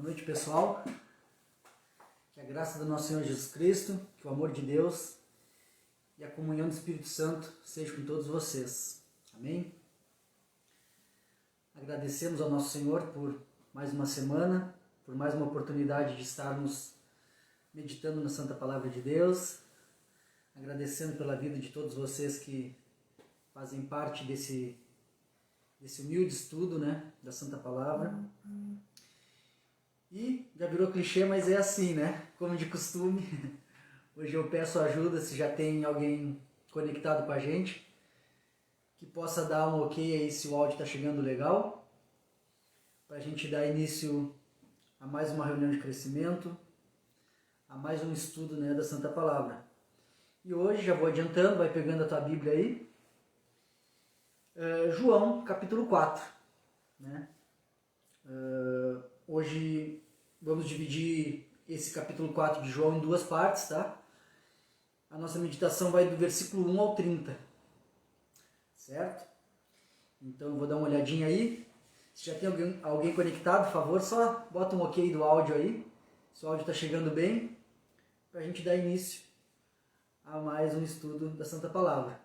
Boa noite, pessoal. Que a graça do nosso Senhor Jesus Cristo, que o amor de Deus e a comunhão do Espírito Santo seja com todos vocês. Amém? Agradecemos ao nosso Senhor por mais uma semana, por mais uma oportunidade de estarmos meditando na Santa Palavra de Deus. Agradecendo pela vida de todos vocês que fazem parte desse humilde estudo, né, da Santa Palavra. E já virou clichê, mas é assim, né? Como de costume. Hoje eu peço ajuda, se já tem alguém conectado com a gente, que possa dar um ok aí se o áudio está chegando legal, para a gente dar início a mais uma reunião de crescimento, a mais um estudo, né, da Santa Palavra. E hoje, já vou adiantando, vai pegando a tua Bíblia aí, João, capítulo 4. Né? Hoje vamos dividir esse capítulo 4 de João em duas partes, tá? A nossa meditação vai do versículo 1 ao 30, certo? Então eu vou dar uma olhadinha aí. Se já tem alguém conectado, por favor, só bota um ok do áudio aí, se o áudio está chegando bem, para a gente dar início a mais um estudo da Santa Palavra.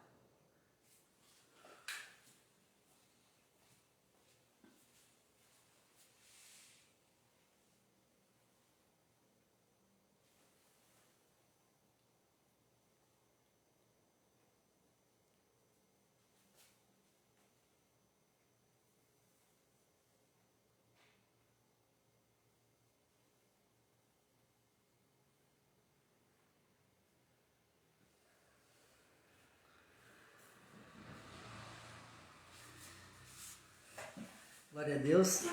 Glória a Deus.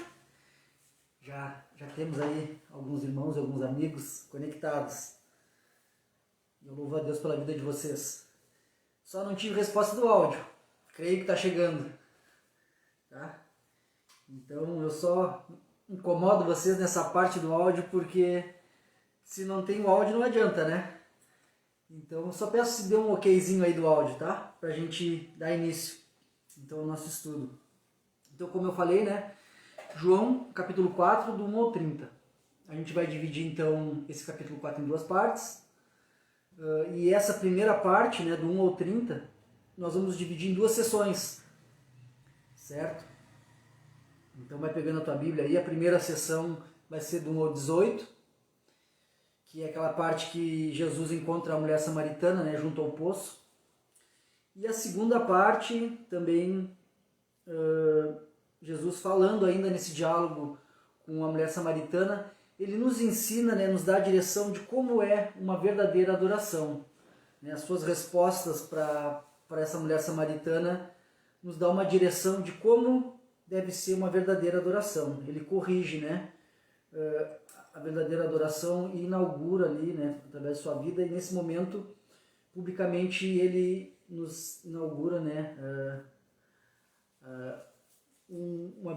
Já temos aí alguns irmãos e alguns amigos conectados. Eu louvo a Deus pela vida de vocês. Só não tive resposta do áudio. Creio que está chegando. Tá? Então eu só incomodo vocês nessa parte do áudio porque se não tem o áudio não adianta, né? Então eu só peço se dê um okzinho aí do áudio, tá? Pra gente dar início então ao nosso estudo. Então, como eu falei, né? João, capítulo 4, do 1 ao 30. A gente vai dividir, então, esse capítulo 4 em duas partes. E essa primeira parte, né, do 1 ao 30, nós vamos dividir em duas sessões. Certo? Então, vai pegando a tua Bíblia aí. A primeira sessão vai ser do 1 ao 18, que é aquela parte que Jesus encontra a mulher samaritana, né, junto ao poço. E a segunda parte também... Jesus falando ainda nesse diálogo com a mulher samaritana, ele nos ensina, né, nos dá a direção de como é uma verdadeira adoração. Né? As suas respostas para essa mulher samaritana nos dá uma direção de como deve ser uma verdadeira adoração. Ele corrige, né, a verdadeira adoração e inaugura ali, né, através de sua vida, e nesse momento, publicamente, ele nos inaugura, né, uma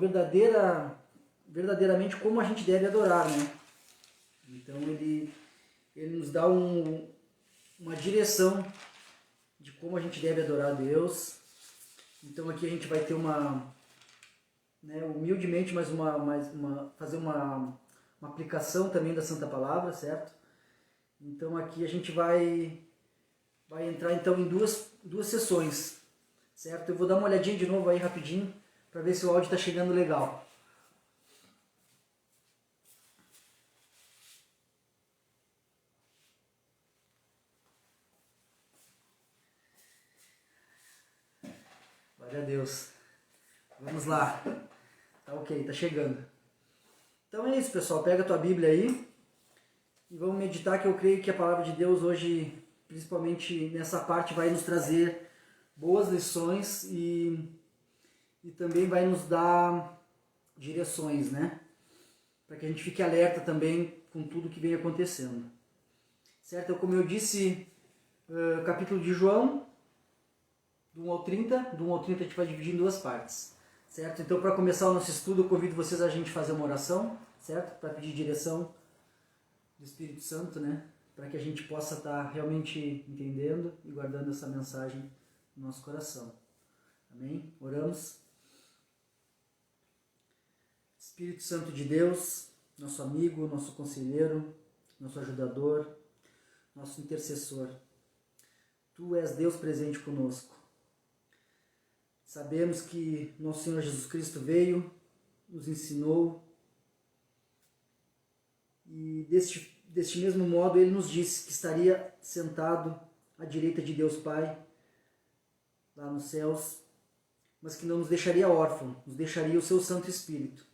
verdadeiramente como a gente deve adorar, né? Então ele nos dá uma direção de como a gente deve adorar a Deus. Então aqui a gente vai ter né, humildemente, fazer uma aplicação também da Santa Palavra, certo? Então aqui a gente vai entrar então em duas sessões, certo? Eu vou dar uma olhadinha de novo aí rapidinho, para ver se o áudio está chegando legal. Glória a Deus. Vamos lá. Tá ok, tá chegando. Então é isso, pessoal. Pega a tua Bíblia aí e vamos meditar, que eu creio que a Palavra de Deus hoje, principalmente nessa parte, vai nos trazer boas lições e também vai nos dar direções, né? Para que a gente fique alerta também com tudo que vem acontecendo. Certo? Então, como eu disse, capítulo de João, do 1 ao 30. Do 1 ao 30 a gente vai dividir em duas partes. Certo? Então, para começar o nosso estudo, eu convido vocês a gente fazer uma oração, certo? Para pedir direção do Espírito Santo, né? Para que a gente possa estar realmente entendendo e guardando essa mensagem no nosso coração. Amém? Oramos. Espírito Santo de Deus, nosso amigo, nosso conselheiro, nosso ajudador, nosso intercessor. Tu és Deus presente conosco. Sabemos que nosso Senhor Jesus Cristo veio, nos ensinou e deste mesmo modo Ele nos disse que estaria sentado à direita de Deus Pai, lá nos céus, mas que não nos deixaria órfãos, nos deixaria o seu Santo Espírito.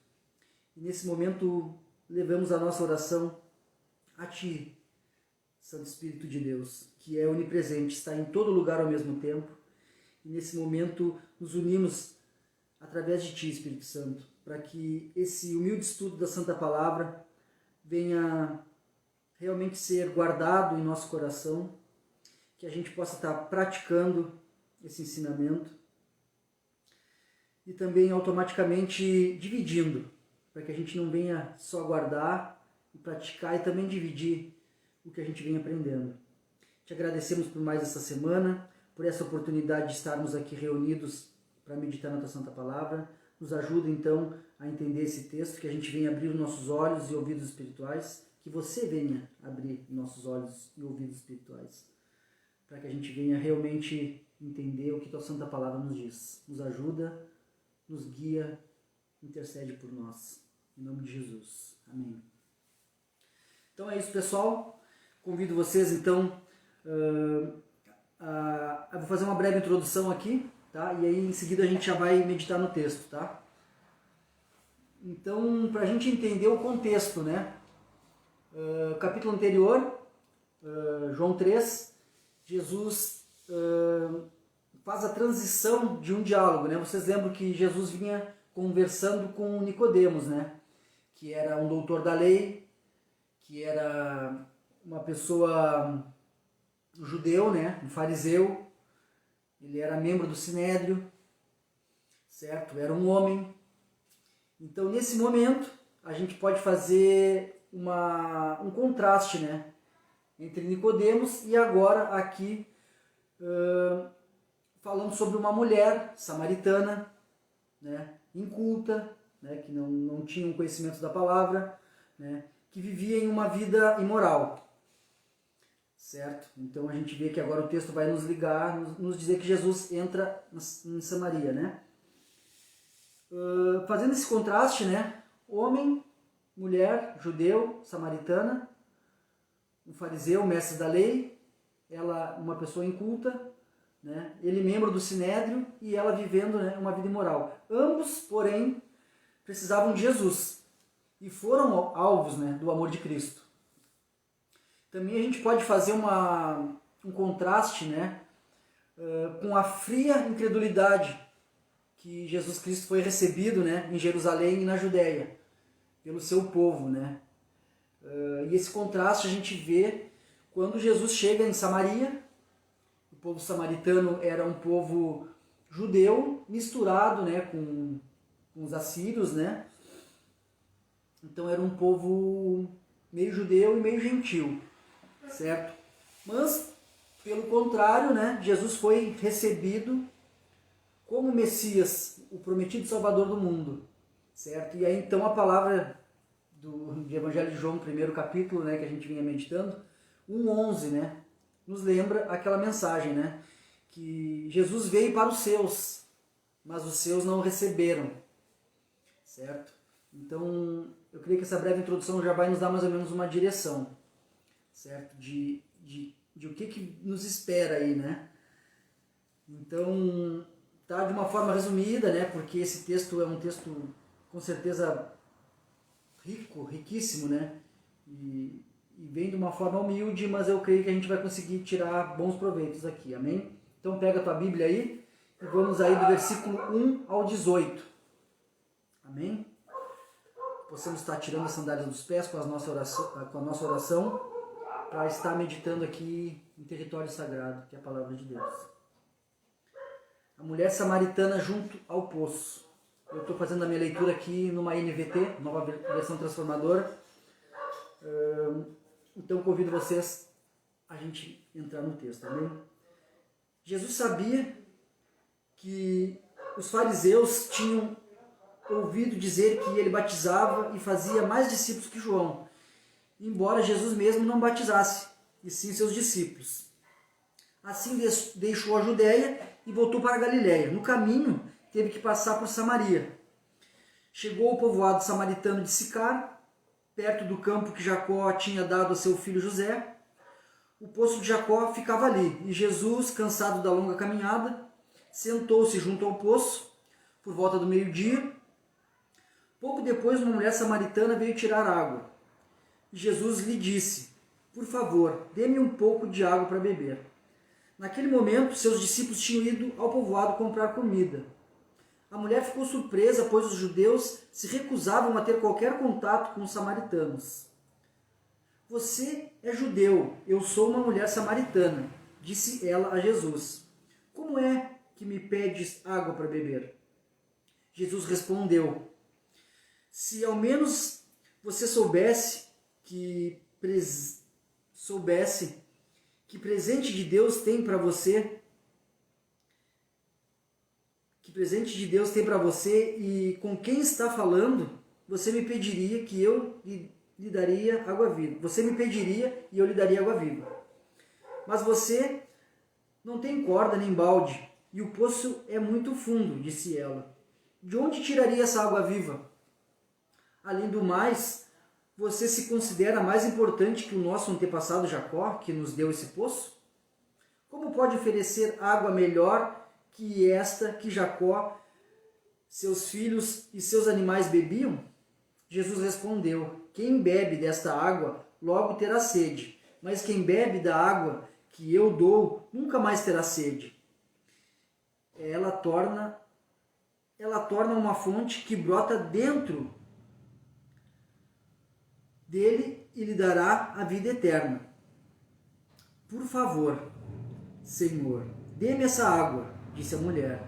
E nesse momento levamos a nossa oração a Ti, Santo Espírito de Deus, que é onipresente, está em todo lugar ao mesmo tempo. E nesse momento nos unimos através de Ti, Espírito Santo, para que esse humilde estudo da Santa Palavra venha realmente ser guardado em nosso coração, que a gente possa estar praticando esse ensinamento e também automaticamente dividindo, para que a gente não venha só guardar e praticar e também dividir o que a gente vem aprendendo. Te agradecemos por mais essa semana, por essa oportunidade de estarmos aqui reunidos para meditar na Tua Santa Palavra. Nos ajuda então a entender esse texto, que a gente venha abrir os nossos olhos e ouvidos espirituais, que você venha abrir nossos olhos e ouvidos espirituais, para que a gente venha realmente entender o que Tua Santa Palavra nos diz. Nos ajuda, nos guia, intercede por nós. Em nome de Jesus. Amém. Então é isso, pessoal. Convido vocês, então, eu vou fazer uma breve introdução aqui, tá? E aí, em seguida, a gente já vai meditar no texto, tá? Então, para a gente entender o contexto, né? Capítulo anterior, João 3, Jesus faz a transição de um diálogo, né? Vocês lembram que Jesus vinha conversando com Nicodemos, né? Que era um doutor da lei, que era uma pessoa judeu, né? Um fariseu. Ele era membro do Sinédrio, certo? Era um homem. Então, nesse momento, a gente pode fazer um contraste, né? Entre Nicodemos e agora aqui falando sobre uma mulher samaritana, né? Inculta, né? Que não tinha um conhecimento da palavra, né? Que vivia em uma vida imoral. Certo? Então a gente vê que agora o texto vai nos ligar, nos dizer que Jesus entra em Samaria, né? Fazendo esse contraste, né? Homem, mulher, judeu, samaritana, um fariseu, mestre da lei, ela uma pessoa inculta, né? Ele membro do Sinédrio e ela vivendo, né, uma vida imoral. Ambos, porém, precisavam de Jesus e foram alvos, né, do amor de Cristo. Também a gente pode fazer um contraste, né, com a fria incredulidade que Jesus Cristo foi recebido, né, em Jerusalém e na Judéia, pelo seu povo, né. E esse contraste a gente vê quando Jesus chega em Samaria. O povo samaritano era um povo judeu misturado, né, com os assírios, né. Então era um povo meio judeu e meio gentil. Certo? Mas, pelo contrário, né, Jesus foi recebido como Messias, o prometido Salvador do mundo. Certo? E aí então a palavra do Evangelho de João, primeiro capítulo, né, que a gente vinha meditando, 1:11, né, nos lembra aquela mensagem, né, que Jesus veio para os seus, mas os seus não o receberam. Certo? Então, eu creio que essa breve introdução já vai nos dar mais ou menos uma direção, certo? De o que nos espera aí, né? Então, tá de uma forma resumida, né? Porque esse texto é um texto com certeza riquíssimo, né? E vem de uma forma humilde, mas eu creio que a gente vai conseguir tirar bons proveitos aqui, amém? Então pega a tua Bíblia aí e vamos aí do versículo 1 ao 18, amém? Possamos estar tirando as sandálias dos pés com a nossa oração, para estar meditando aqui em território sagrado, que é a palavra de Deus. A mulher samaritana junto ao poço. Eu estou fazendo a minha leitura aqui numa NVT, nova versão transformadora. Então convido vocês a gente entrar no texto, amém? Jesus sabia que os fariseus tinham ouvido dizer que ele batizava e fazia mais discípulos que João, embora Jesus mesmo não batizasse, e sim seus discípulos. Assim deixou a Judéia e voltou para a Galiléia. No caminho, teve que passar por Samaria. Chegou ao povoado samaritano de Sicar, perto do campo que Jacó tinha dado a seu filho José. O poço de Jacó ficava ali, e Jesus, cansado da longa caminhada, sentou-se junto ao poço, por volta do meio-dia. Pouco depois, uma mulher samaritana veio tirar água. E Jesus lhe disse: por favor, dê-me um pouco de água para beber. Naquele momento, seus discípulos tinham ido ao povoado comprar comida. A mulher ficou surpresa, pois os judeus se recusavam a ter qualquer contato com os samaritanos. Você é judeu, eu sou uma mulher samaritana, disse ela a Jesus. Como é que me pedes água para beber? Jesus respondeu: se ao menos você soubesse que presente de Deus tem para você, e com quem está falando, você me pediria que eu lhe daria água viva. Você me pediria e eu lhe daria água viva. Mas você não tem corda nem balde, e o poço é muito fundo, disse ela. De onde tiraria essa água viva? Além do mais, você se considera mais importante que o nosso antepassado Jacó, que nos deu esse poço? Como pode oferecer água melhor que esta que Jacó, seus filhos e seus animais bebiam? Jesus respondeu: quem bebe desta água logo terá sede, mas quem bebe da água que eu dou nunca mais terá sede. Ela torna uma fonte que brota dentro dele e lhe dará a vida eterna. Por favor, Senhor, dê-me essa água, disse a mulher.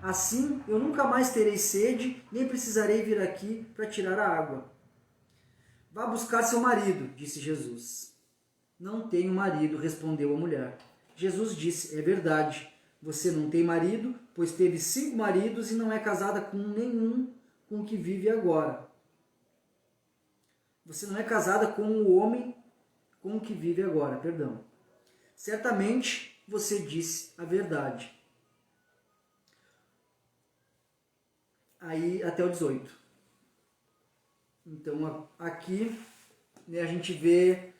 Assim eu nunca mais terei sede, nem precisarei vir aqui para tirar a água. Vá buscar seu marido, disse Jesus. Não tenho marido, respondeu a mulher. Jesus disse: é verdade, você não tem marido, pois teve 5 maridos e não é casada com nenhum com o que vive agora. Você não é casada com o homem com o que vive agora, perdão. Certamente você disse a verdade. Aí até o 18. Então aqui, né, a gente vê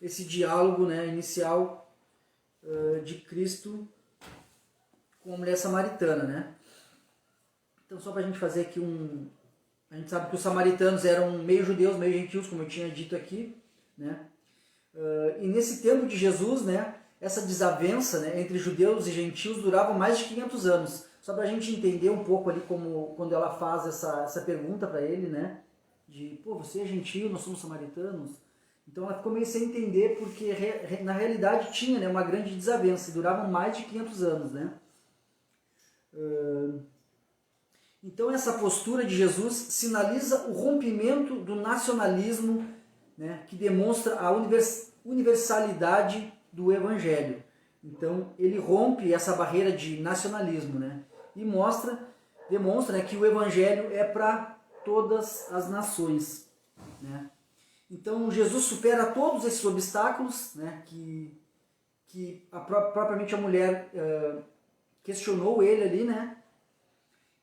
esse diálogo, né, inicial de Cristo com a mulher samaritana, né? Então só para a gente fazer aqui a gente sabe que os samaritanos eram meio judeus, meio gentios, como eu tinha dito aqui, né? E nesse tempo de Jesus, né, essa desavença, né, entre judeus e gentios durava mais de 500 anos. Só para a gente entender um pouco ali como quando ela faz essa pergunta para ele, né, de, pô, você é gentio, nós somos samaritanos. Então ela ficou meio sem entender porque na realidade tinha, né, uma grande desavença, e duravam mais de 500 anos, né. Então essa postura de Jesus sinaliza o rompimento do nacionalismo, né, que demonstra a universalidade do Evangelho. Então ele rompe essa barreira de nacionalismo, né, e demonstra, né, que o Evangelho é para todas as nações, né. Então Jesus supera todos esses obstáculos, né, que propriamente a mulher questionou ele ali, né.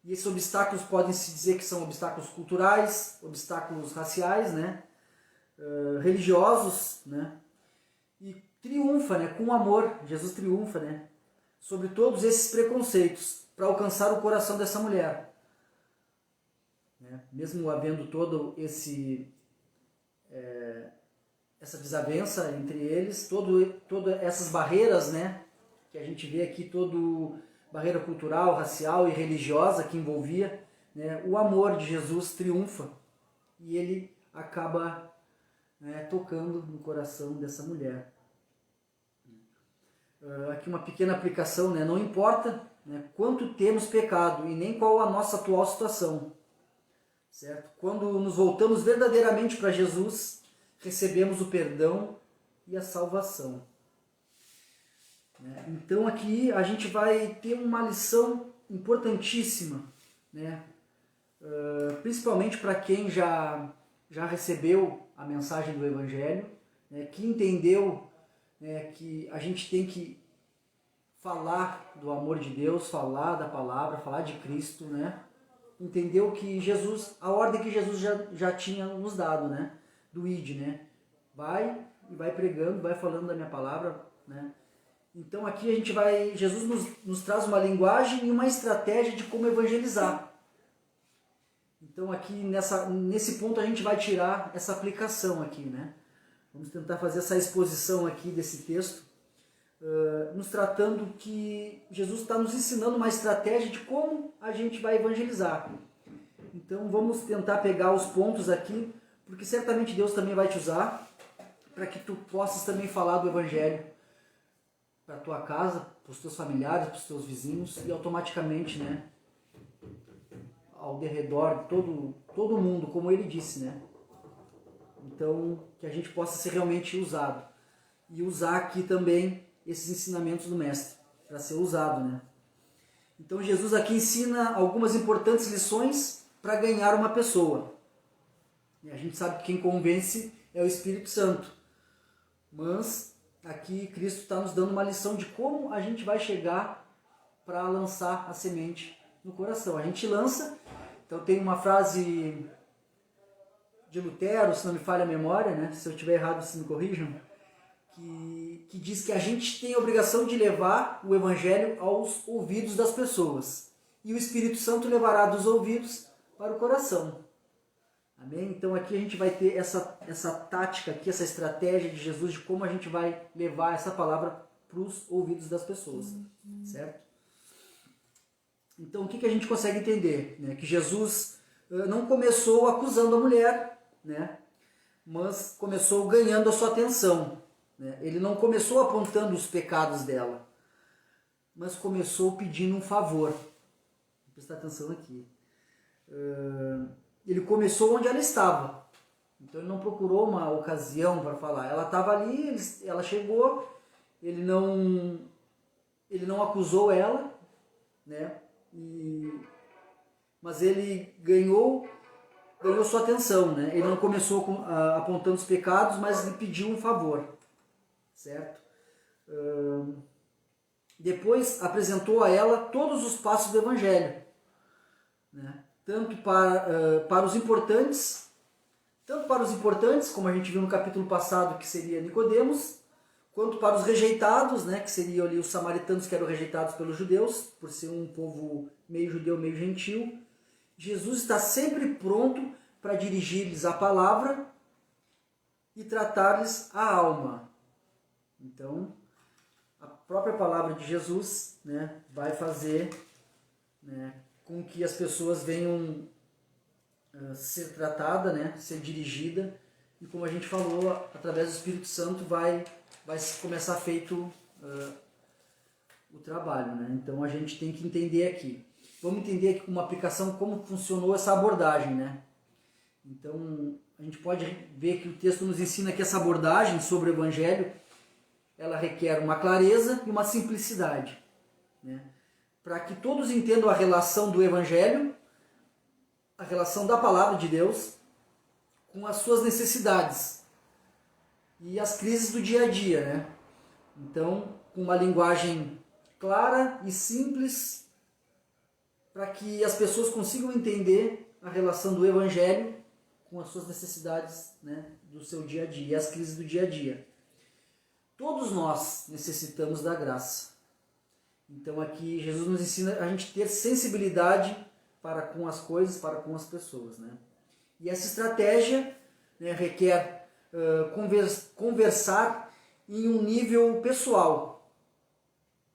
E esses obstáculos podem se dizer que são obstáculos culturais, obstáculos raciais, né, religiosos, né, e triunfa, né, com amor. Jesus triunfa, né, sobre todos esses preconceitos para alcançar o coração dessa mulher, né, mesmo havendo todo essa desavença entre eles, todas essas barreiras, né, que a gente vê aqui, barreira cultural, racial e religiosa que envolvia, né, o amor de Jesus triunfa e ele acaba, né, tocando no coração dessa mulher. Aqui uma pequena aplicação, né, não importa, né, quanto temos pecado e nem qual a nossa atual situação, certo? Quando nos voltamos verdadeiramente para Jesus, recebemos o perdão e a salvação. Então aqui a gente vai ter uma lição importantíssima, né, principalmente para quem já recebeu a mensagem do Evangelho, né, que entendeu, né, que a gente tem que falar do amor de Deus, falar da palavra, falar de Cristo, né? Entendeu que Jesus, a ordem que Jesus já tinha nos dado, né? Do id, né? Vai e vai pregando, vai falando da minha palavra, né? Então aqui Jesus nos traz uma linguagem e uma estratégia de como evangelizar. Então aqui nesse ponto a gente vai tirar essa aplicação aqui, né? Vamos tentar fazer essa exposição aqui desse texto, nos tratando que Jesus está nos ensinando uma estratégia de como a gente vai evangelizar. Então vamos tentar pegar os pontos aqui, porque certamente Deus também vai te usar para que tu possas também falar do Evangelho para a tua casa, para os teus familiares, para os teus vizinhos e automaticamente, né, ao derredor, todo mundo, como ele disse, né? Então, que a gente possa ser realmente usado. E usar aqui também esses ensinamentos do Mestre, para ser usado, né? Então, Jesus aqui ensina algumas importantes lições para ganhar uma pessoa. E a gente sabe que quem convence é o Espírito Santo. Mas aqui Cristo está nos dando uma lição de como a gente vai chegar para lançar a semente no coração. A gente lança, então tem uma frase de Lutero, se não me falha a memória, né? Se eu estiver errado, se me corrijam, que diz que a gente tem a obrigação de levar o Evangelho aos ouvidos das pessoas. E o Espírito Santo levará dos ouvidos para o coração. Amém? Então aqui a gente vai ter essa tática aqui, essa estratégia de Jesus de como a gente vai levar essa palavra para os ouvidos das pessoas. Certo? Então o que a gente consegue entender? Né? Que Jesus não começou acusando a mulher, né? Mas começou ganhando a sua atenção. Né? Ele não começou apontando os pecados dela, mas começou pedindo um favor. Vou prestar atenção aqui. Ele começou onde ela estava. Então ele não procurou uma ocasião para falar. Ela estava ali, ela chegou, ele não acusou ela, né? Mas ele ganhou sua atenção, né? Ele não começou apontando os pecados, mas lhe pediu um favor, certo? Depois apresentou a ela todos os passos do Evangelho, né? Tanto para os importantes, como a gente viu no capítulo passado, que seria Nicodemos, quanto para os rejeitados, né, que seriam ali os samaritanos que eram rejeitados pelos judeus, por ser um povo meio judeu, meio gentil. Jesus está sempre pronto para dirigir-lhes a palavra e tratar-lhes a alma. Então, a própria palavra de Jesus, né, vai fazer, né, com que as pessoas venham ser tratadas, né, ser dirigida, e como a gente falou, através do Espírito Santo vai começar feito o trabalho, né? Então a gente tem que entender aqui. Vamos entender aqui com uma aplicação como funcionou essa abordagem, né? Então a gente pode ver que o texto nos ensina que essa abordagem sobre o Evangelho, ela requer uma clareza e uma simplicidade, né? Para que todos entendam a relação do Evangelho, a relação da Palavra de Deus com as suas necessidades e as crises do dia a dia, né? Então, com uma linguagem clara e simples, para que as pessoas consigam entender a relação do Evangelho com as suas necessidades, né, do seu dia a dia e as crises do dia a dia. Todos nós necessitamos da graça. Então aqui Jesus nos ensina a gente ter sensibilidade para com as coisas, para com as pessoas, né? E essa estratégia, né, requer conversar em um nível pessoal,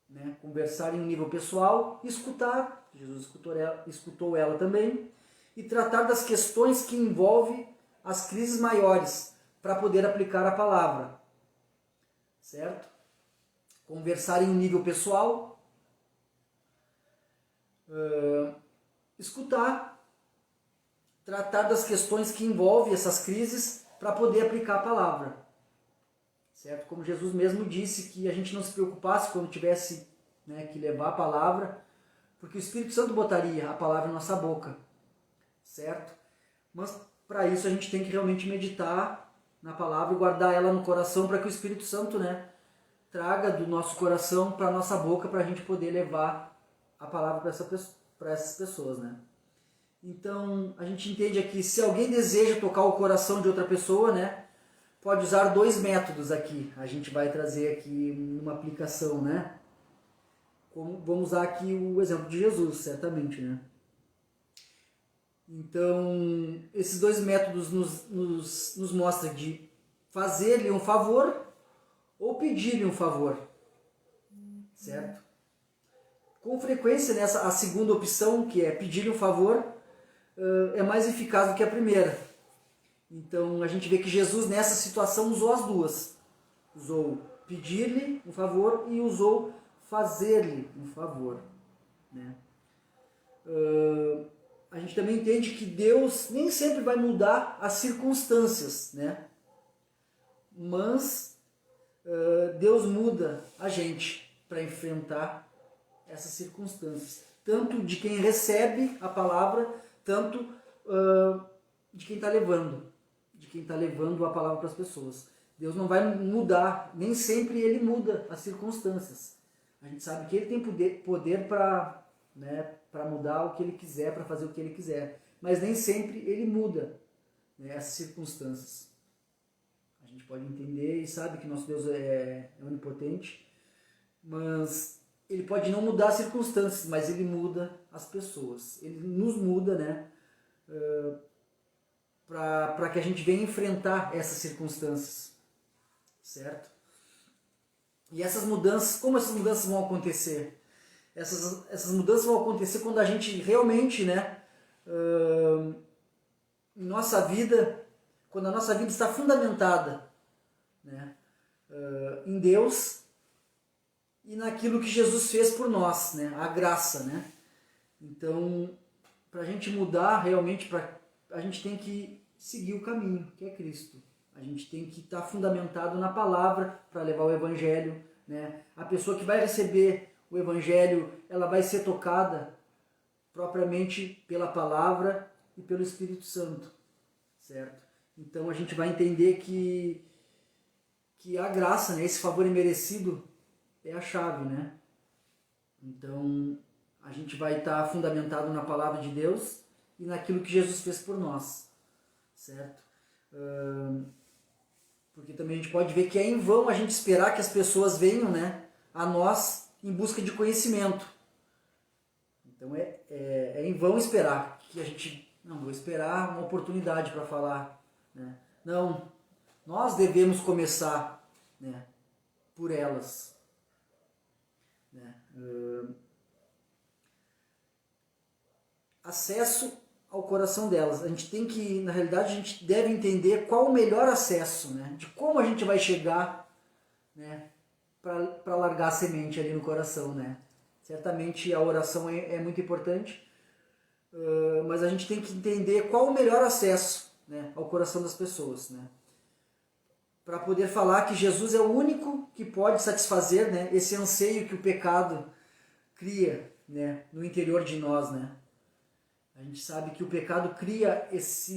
né? Conversar em um nível pessoal, escutar, Jesus escutou ela também, e tratar das questões que envolvem as crises maiores para poder aplicar a palavra, certo? Conversar em um nível pessoal, escutar, tratar das questões que envolvem essas crises para poder aplicar a palavra, certo? Como Jesus mesmo disse que a gente não se preocupasse quando tivesse, né, que levar a palavra, porque o Espírito Santo botaria a palavra em nossa boca, certo? Mas para isso a gente tem que realmente meditar na palavra e guardar ela no coração para que o Espírito Santo, né, traga do nosso coração para a nossa boca para a gente poder levar a palavra para essas pessoas, né? Então a gente entende aqui, se alguém deseja tocar o coração de outra pessoa, né, pode usar 2 métodos aqui. A gente vai trazer aqui uma aplicação, né? Vamos usar aqui o exemplo de Jesus, certamente, né? Então, esses 2 métodos nos mostram de fazer-lhe um favor ou pedir-lhe um favor, certo? Com frequência, a segunda opção, que é pedir-lhe um favor, é mais eficaz do que a primeira. Então, a gente vê que Jesus, nessa situação, usou as duas. Usou pedir-lhe um favor e usou fazer-lhe um favor, né? A gente também entende que Deus nem sempre vai mudar as circunstâncias, né? Mas Deus muda a gente para enfrentar essas circunstâncias. Tanto de quem recebe a palavra, tanto de quem está levando. De quem está levando a palavra para as pessoas. Deus não vai mudar, nem sempre Ele muda as circunstâncias. A gente sabe que Ele tem poder para, né, para mudar o que Ele quiser, para fazer o que Ele quiser. Mas nem sempre Ele muda, né, essas circunstâncias. A gente pode entender e sabe que nosso Deus é onipotente, mas Ele pode não mudar as circunstâncias, mas Ele muda as pessoas. Ele nos muda, né, para que a gente venha enfrentar essas circunstâncias, certo? E essas mudanças, como essas mudanças vão acontecer? Essas mudanças vão acontecer quando a gente realmente, né, em nossa vida, quando a nossa vida está fundamentada, né, em Deus e naquilo que Jesus fez por nós, né, a graça, né? Então, para a gente mudar realmente, a gente tem que seguir o caminho, que é Cristo. A gente tem que estar fundamentado na palavra para levar o Evangelho, né? A pessoa que vai receber o Evangelho, ela vai ser tocada propriamente pela palavra e pelo Espírito Santo, certo? Então a gente vai entender que a graça, né, esse favor imerecido, é a chave, né? Então a gente vai estar fundamentado na palavra de Deus e naquilo que Jesus fez por nós, certo? Porque também a gente pode ver que é em vão a gente esperar que as pessoas venham, né, a nós em busca de conhecimento. Então é em vão esperar que a gente, não, vou esperar uma oportunidade para falar, né? Não, nós devemos começar, né, por elas, né? Acesso ao coração delas. A gente tem que, na realidade, a gente deve entender qual o melhor acesso, né? De como a gente vai chegar, né, para largar a semente ali no coração, né? Certamente a oração é muito importante, mas a gente tem que entender qual o melhor acesso, né, ao coração das pessoas, né? Para poder falar que Jesus é o único que pode satisfazer, né, esse anseio que o pecado cria, né, no interior de nós, né? A gente sabe que o pecado cria essa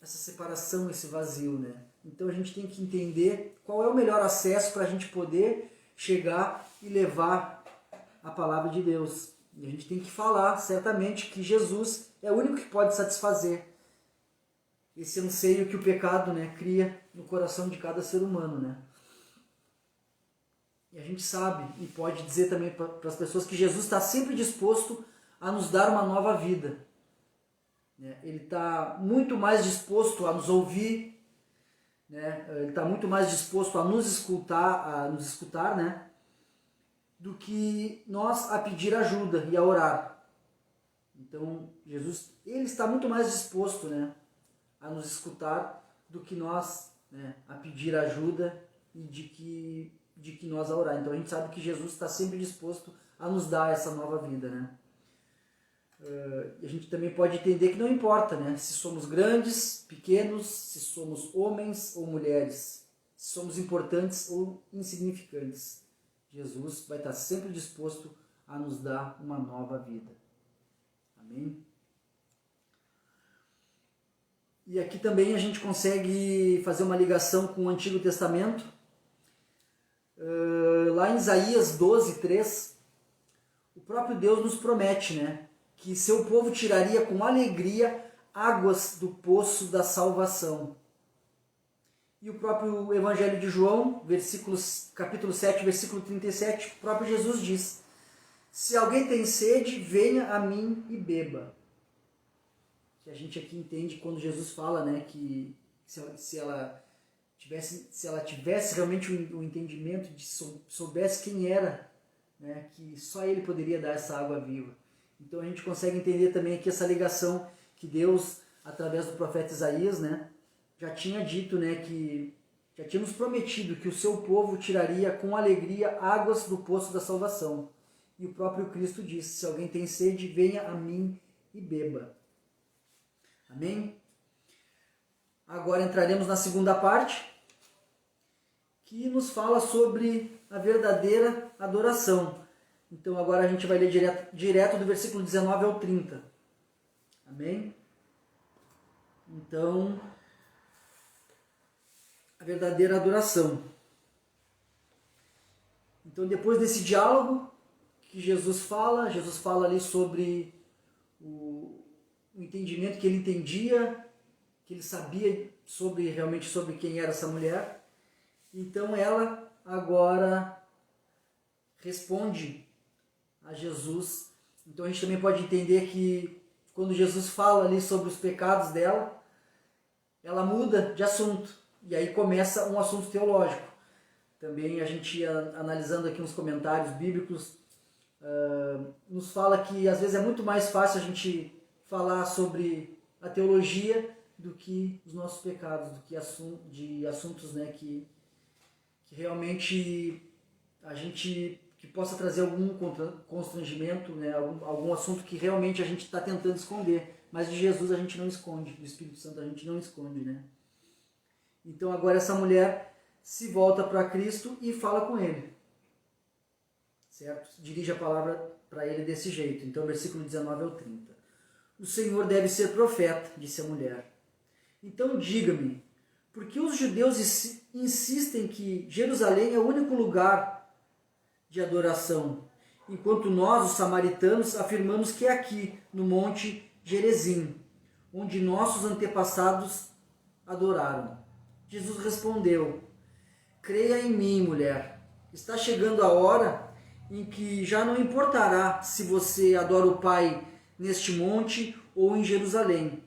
separação, esse vazio, né? Então a gente tem que entender qual é o melhor acesso para a gente poder chegar e levar a palavra de Deus. E a gente tem que falar certamente que Jesus é o único que pode satisfazer esse anseio que o pecado, né, cria no coração de cada ser humano, né? E a gente sabe e pode dizer também para as pessoas que Jesus está sempre disposto a nos dar uma nova vida. Ele está muito mais disposto a nos ouvir, né? Ele está muito mais disposto a nos escutar, né, do que nós a pedir ajuda e a orar. Então, Jesus, ele está muito mais disposto, né, a nos escutar do que nós, né, a pedir ajuda e de que nós a orar. Então, a gente sabe que Jesus está sempre disposto a nos dar essa nova vida, né? A gente também pode entender que não importa, né, se somos grandes, pequenos, se somos homens ou mulheres, se somos importantes ou insignificantes. Jesus vai estar sempre disposto a nos dar uma nova vida. Amém? E aqui também a gente consegue fazer uma ligação com o Antigo Testamento. Lá em Isaías 12, 3, o próprio Deus nos promete, né, que seu povo tiraria com alegria águas do poço da salvação. E o próprio Evangelho de João, capítulo 7, versículo 37, o próprio Jesus diz: se alguém tem sede, venha a mim e beba. Que a gente aqui entende quando Jesus fala, né, que se ela tivesse realmente o entendimento, soubesse quem era, né, que só ele poderia dar essa água viva. Então a gente consegue entender também aqui essa ligação que Deus, através do profeta Isaías, né, já tinha dito, né, que já tinha nos prometido que o seu povo tiraria com alegria águas do poço da salvação. E o próprio Cristo disse: se alguém tem sede, venha a mim e beba. Amém? Agora entraremos na segunda parte, que nos fala sobre a verdadeira adoração. Então agora a gente vai ler direto do versículo 19 ao 30. Amém? Então, a verdadeira adoração. Então, depois desse diálogo que Jesus fala ali sobre o entendimento que ele entendia, que ele sabia realmente sobre quem era essa mulher. Então ela agora responde a Jesus. Então a gente também pode entender que quando Jesus fala ali sobre os pecados dela, ela muda de assunto. E aí começa um assunto teológico. Também a gente, analisando aqui uns comentários bíblicos, nos fala que às vezes é muito mais fácil a gente falar sobre a teologia do que os nossos pecados, do que de assuntos, né, que realmente a gente que possa trazer algum constrangimento, né, algum assunto que realmente a gente está tentando esconder, mas de Jesus a gente não esconde, do Espírito Santo a gente não esconde, né? Então agora essa mulher se volta para Cristo e fala com ele, certo? Dirige a palavra para ele desse jeito. Então versículo 19 ao 30. O Senhor deve ser profeta, disse a mulher. Então diga-me, por que os judeus insistem que Jerusalém é o único lugar de adoração, enquanto nós, os samaritanos, afirmamos que é aqui, no Monte Gerizim, onde nossos antepassados adoraram? Jesus respondeu: creia em mim, mulher. Está chegando a hora em que já não importará se você adora o Pai neste monte ou em Jerusalém.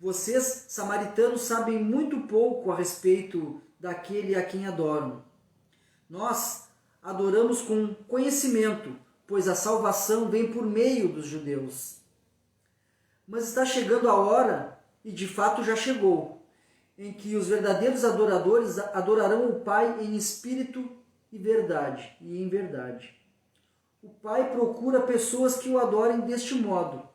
Vocês, samaritanos, sabem muito pouco a respeito daquele a quem adoram. Nós adoramos com conhecimento, pois a salvação vem por meio dos judeus. Mas está chegando a hora, e de fato já chegou, em que os verdadeiros adoradores adorarão o Pai em espírito e em verdade. O Pai procura pessoas que o adorem deste modo,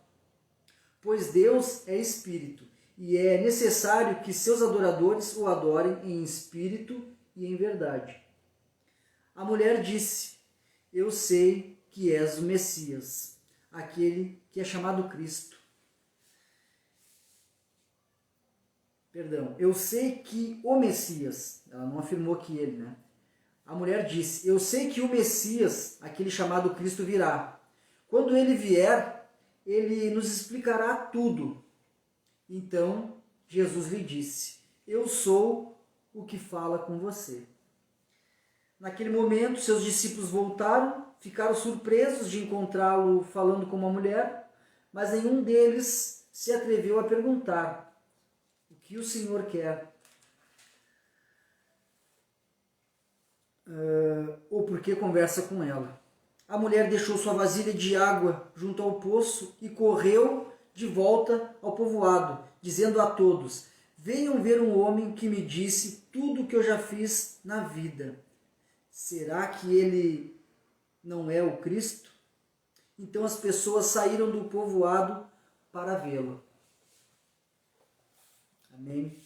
pois Deus é espírito, e é necessário que seus adoradores o adorem em espírito e em verdade. A mulher disse: eu sei que és o Messias, aquele que é chamado Cristo. Eu sei que o Messias, ela não afirmou que ele, né? A mulher disse: eu sei que o Messias, aquele chamado Cristo, virá. Quando ele vier, ele nos explicará tudo. Então Jesus lhe disse: eu sou o que fala com você. Naquele momento, seus discípulos voltaram, ficaram surpresos de encontrá-lo falando com uma mulher, mas nenhum deles se atreveu a perguntar: o que o Senhor quer? Ou por que conversa com ela? A mulher deixou sua vasilha de água junto ao poço e correu de volta ao povoado, dizendo a todos: venham ver um homem que me disse tudo o que eu já fiz na vida. Será que ele não é o Cristo? Então as pessoas saíram do povoado para vê-lo. Amém?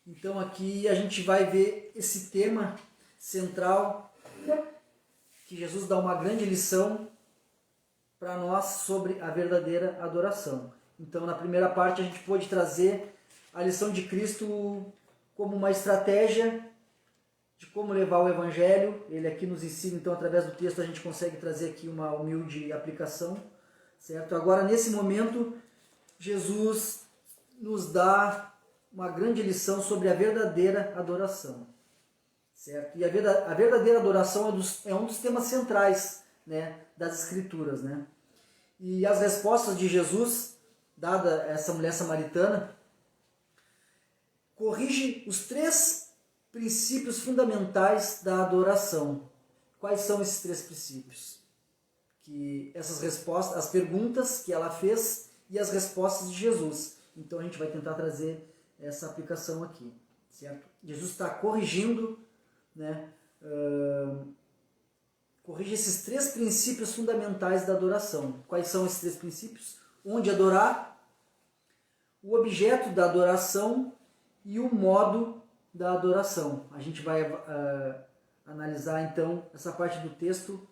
Então aqui a gente vai ver esse tema central, que Jesus dá uma grande lição para nós sobre a verdadeira adoração. Então, na primeira parte, a gente pôde trazer a lição de Cristo como uma estratégia de como levar o Evangelho. Ele aqui nos ensina, então, através do texto, a gente consegue trazer aqui uma humilde aplicação, certo? Agora, nesse momento, Jesus nos dá uma grande lição sobre a verdadeira adoração, certo? E a verdadeira adoração é um dos temas centrais, né, das Escrituras, né? E as respostas de Jesus, dada a essa mulher samaritana, corrige os 3 princípios fundamentais da adoração. Quais são esses 3 princípios? Que essas respostas, as perguntas que ela fez e as respostas de Jesus. Então a gente vai tentar trazer essa aplicação aqui, certo? Jesus está corrigindo, né? Corrige esses 3 princípios fundamentais da adoração. Quais são esses 3 princípios? Onde adorar, o objeto da adoração e o modo da adoração. A gente vai analisar então essa parte do texto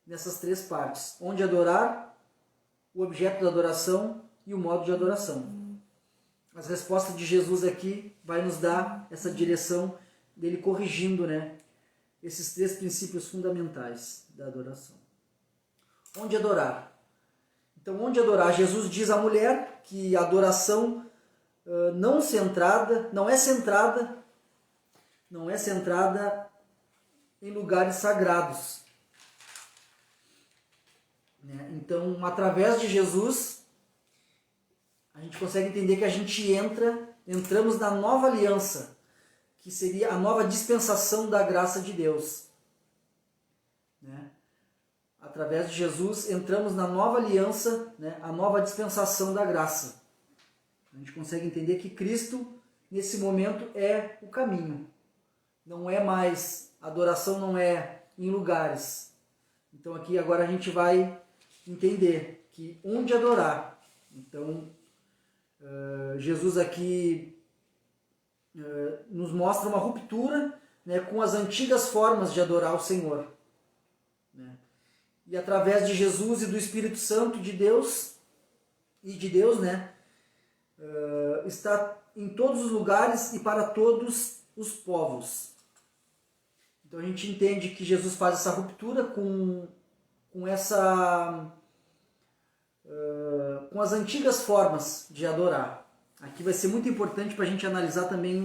nessas 3 partes. Onde adorar, o objeto da adoração e o modo de adoração. As respostas de Jesus aqui vai nos dar essa direção dele corrigindo, né, esses 3 princípios fundamentais da adoração. Onde adorar? Então, onde adorar? Jesus diz à mulher que a adoração não é centrada em lugares sagrados, né? Então, através de Jesus, a gente consegue entender que a gente entramos na nova aliança, que seria a nova dispensação da graça de Deus, né? Através de Jesus, entramos na nova aliança, né? A nova dispensação da graça. A gente consegue entender que Cristo, nesse momento, é o caminho. Não é mais, adoração não é em lugares. Então aqui agora a gente vai entender que onde adorar. Então, Jesus aqui nos mostra uma ruptura, né, com as antigas formas de adorar o Senhor, né? E através de Jesus e do Espírito Santo de Deus, né, está em todos os lugares e para todos os povos. Então a gente entende que Jesus faz essa ruptura com as antigas formas de adorar. Aqui vai ser muito importante para a gente analisar também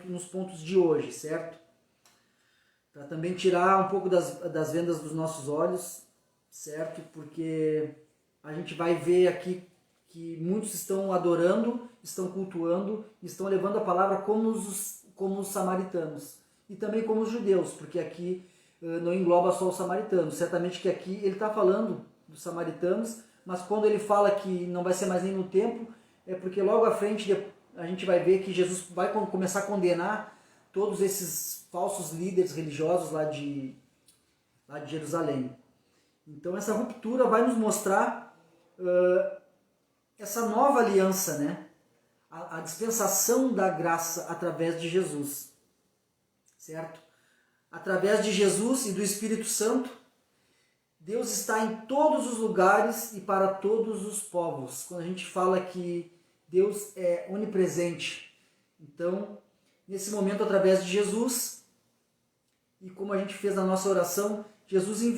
nos pontos de hoje, certo? Para também tirar um pouco das vendas dos nossos olhos, certo? Porque a gente vai ver aqui que muitos estão adorando, estão cultuando, estão levando a palavra como os samaritanos. E também como os judeus, porque aqui não engloba só os samaritanos. Certamente que aqui ele está falando dos samaritanos, mas quando ele fala que não vai ser mais nem no templo, é porque logo à frente a gente vai ver que Jesus vai começar a condenar todos esses falsos líderes religiosos lá de Jerusalém. Então essa ruptura vai nos mostrar essa nova aliança, né? A dispensação da graça através de Jesus, certo? Através de Jesus e do Espírito Santo, Deus está em todos os lugares e para todos os povos. Quando a gente fala que Deus é onipresente, então, nesse momento, através de Jesus, e como a gente fez na nossa oração, Jesus e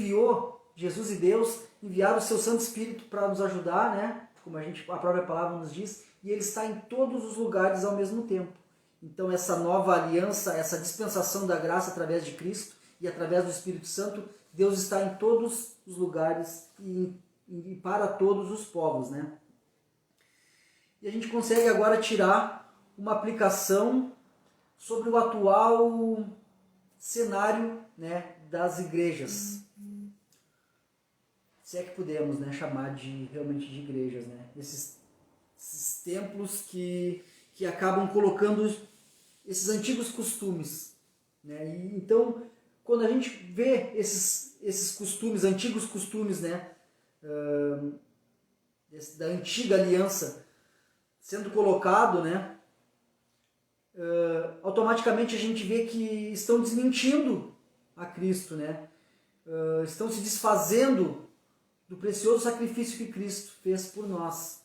Deus enviaram o seu Santo Espírito para nos ajudar, né? Como a própria palavra nos diz, e ele está em todos os lugares ao mesmo tempo. Então essa nova aliança, essa dispensação da graça através de Cristo e através do Espírito Santo, Deus está em todos os lugares e para todos os povos, né? E a gente consegue agora tirar uma aplicação sobre o atual cenário, né, das igrejas. Se é que podemos, né, chamar realmente de igrejas, né? Esses templos que acabam colocando esses antigos costumes, né? E, então, quando a gente vê esses costumes, antigos costumes, né, da antiga aliança sendo colocado, né, automaticamente a gente vê que estão desmentindo a Cristo, né? Estão se desfazendo do precioso sacrifício que Cristo fez por nós.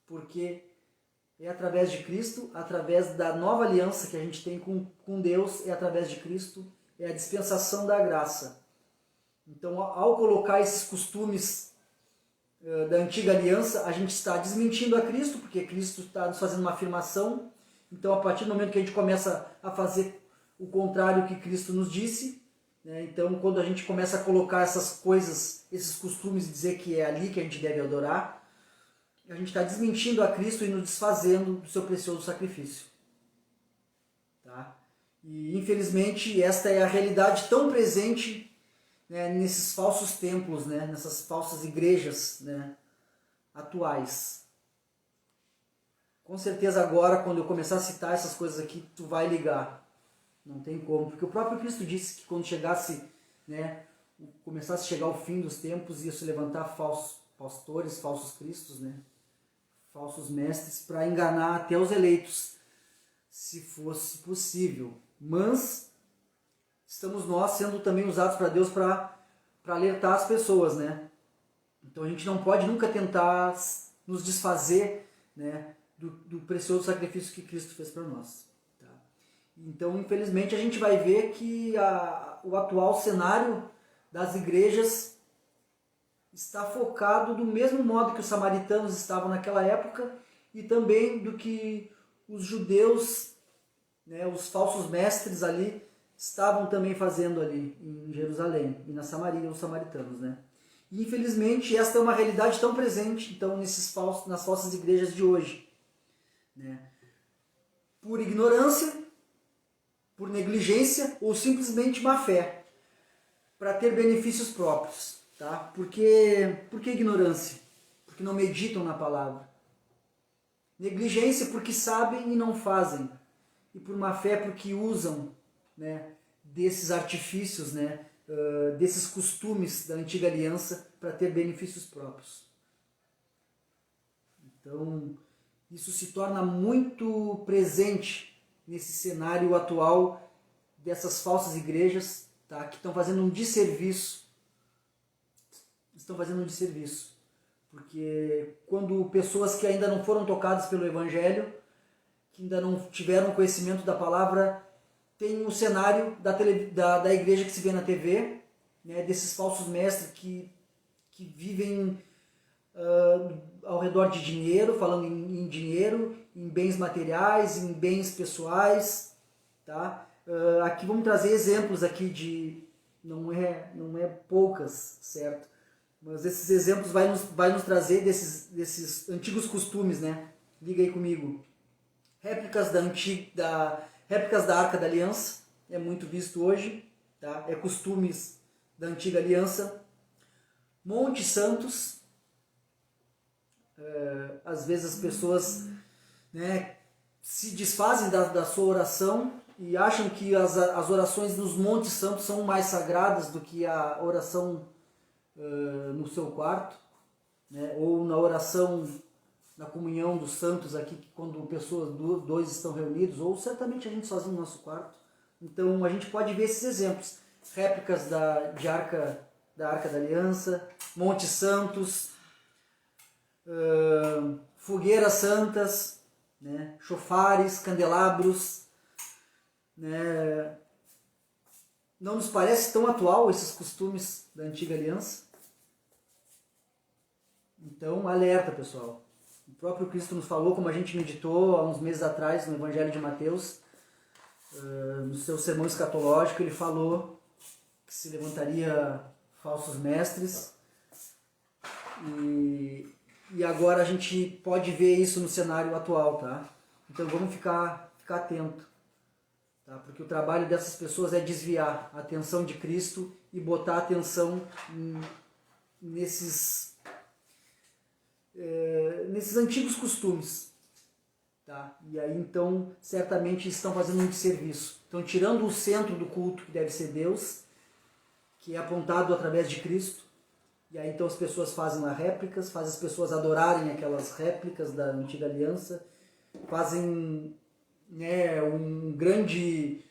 porque é através de Cristo, através da nova aliança que a gente tem com Deus, é através de Cristo, é a dispensação da graça. Então, ao colocar esses costumes da antiga aliança, a gente está desmentindo a Cristo, porque Cristo está nos fazendo uma afirmação. Então, a partir do momento que a gente começa a fazer o contrário que Cristo nos disse, né? Então, quando a gente começa a colocar essas coisas, esses costumes e dizer que é ali que a gente deve adorar, a gente está desmentindo a Cristo e nos desfazendo do seu precioso sacrifício. Tá? E, infelizmente, esta é a realidade tão presente, né, nesses falsos templos, né, nessas falsas igrejas, né, atuais. Com certeza agora, quando eu começar a citar essas coisas aqui, tu vai ligar. Não tem como, porque o próprio Cristo disse que quando chegasse, né, começasse a chegar o fim dos tempos, ia se levantar falsos pastores, falsos cristos, né, falsos mestres, para enganar até os eleitos, se fosse possível. Mas estamos nós sendo também usados para Deus para alertar as pessoas, né? Então a gente não pode nunca tentar nos desfazer, né, do precioso sacrifício que Cristo fez para nós. Tá? Então, infelizmente, a gente vai ver que o atual cenário das igrejas está focado do mesmo modo que os samaritanos estavam naquela época e também do que os judeus, né, os falsos mestres ali, estavam também fazendo ali em Jerusalém e na Samaria, os samaritanos, né? E, infelizmente, esta é uma realidade tão presente então nas falsas igrejas de hoje, né? Por ignorância, por negligência ou simplesmente má fé, para ter benefícios próprios. Tá? Por que ignorância? Porque não meditam na palavra. Negligência porque sabem e não fazem. E por má fé porque usam, né, desses artifícios, né, desses costumes da antiga aliança para ter benefícios próprios. Então, isso se torna muito presente nesse cenário atual dessas falsas igrejas, tá, que estão fazendo um desserviço. Porque quando pessoas que ainda não foram tocadas pelo Evangelho, que ainda não tiveram conhecimento da palavra, tem o cenário da igreja que se vê na TV, né, desses falsos mestres que vivem ao redor de dinheiro, falando em dinheiro, em bens materiais, em bens pessoais. Tá? Aqui vamos trazer exemplos aqui de... Não é poucas, certo? Mas esses exemplos vai nos trazer desses antigos costumes, né? Liga aí comigo. Réplicas réplicas da Arca da Aliança, é muito visto hoje, tá? É costumes da antiga aliança. Montes Santos, às vezes as pessoas, né, se desfazem da sua oração e acham que as orações nos Montes Santos são mais sagradas do que a oração no seu quarto, né? Ou na oração, na comunhão dos santos aqui, quando pessoas, dois estão reunidos, ou certamente a gente sozinho no nosso quarto. Então a gente pode ver esses exemplos, réplicas da Arca da Aliança, Montes Santos, fogueiras santas, né? Chofares, candelabros, né? Não nos parece tão atual esses costumes da antiga aliança? Então, alerta, pessoal. O próprio Cristo nos falou, como a gente meditou há uns meses atrás no Evangelho de Mateus, no seu sermão escatológico, ele falou que se levantaria falsos mestres, e agora a gente pode ver isso no cenário atual, tá? Então vamos ficar atento, tá? Porque o trabalho dessas pessoas é desviar a atenção de Cristo e botar a atenção nesses antigos costumes, tá? E aí então certamente estão fazendo um desserviço. Estão tirando o centro do culto, que deve ser Deus, que é apontado através de Cristo, e aí então as pessoas fazem lá réplicas, fazem as pessoas adorarem aquelas réplicas da antiga aliança, fazem, né, um grande...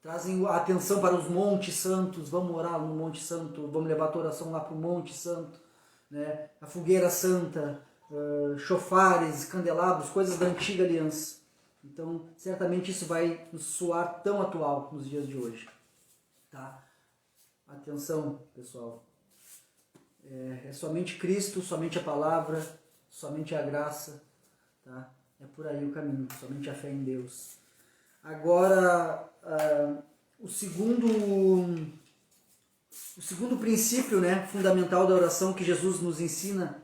trazem a atenção para os Montes Santos, vamos orar no Monte Santo, vamos levar a tua oração lá para o Monte Santo, né? A fogueira santa, chofares, candelabros, coisas da antiga aliança. Então, certamente isso vai nos soar tão atual nos dias de hoje. Tá? Atenção, pessoal. É somente Cristo, somente a palavra, somente a graça. Tá? É por aí o caminho, somente a fé em Deus. Agora, o segundo princípio, né, fundamental da oração que Jesus nos ensina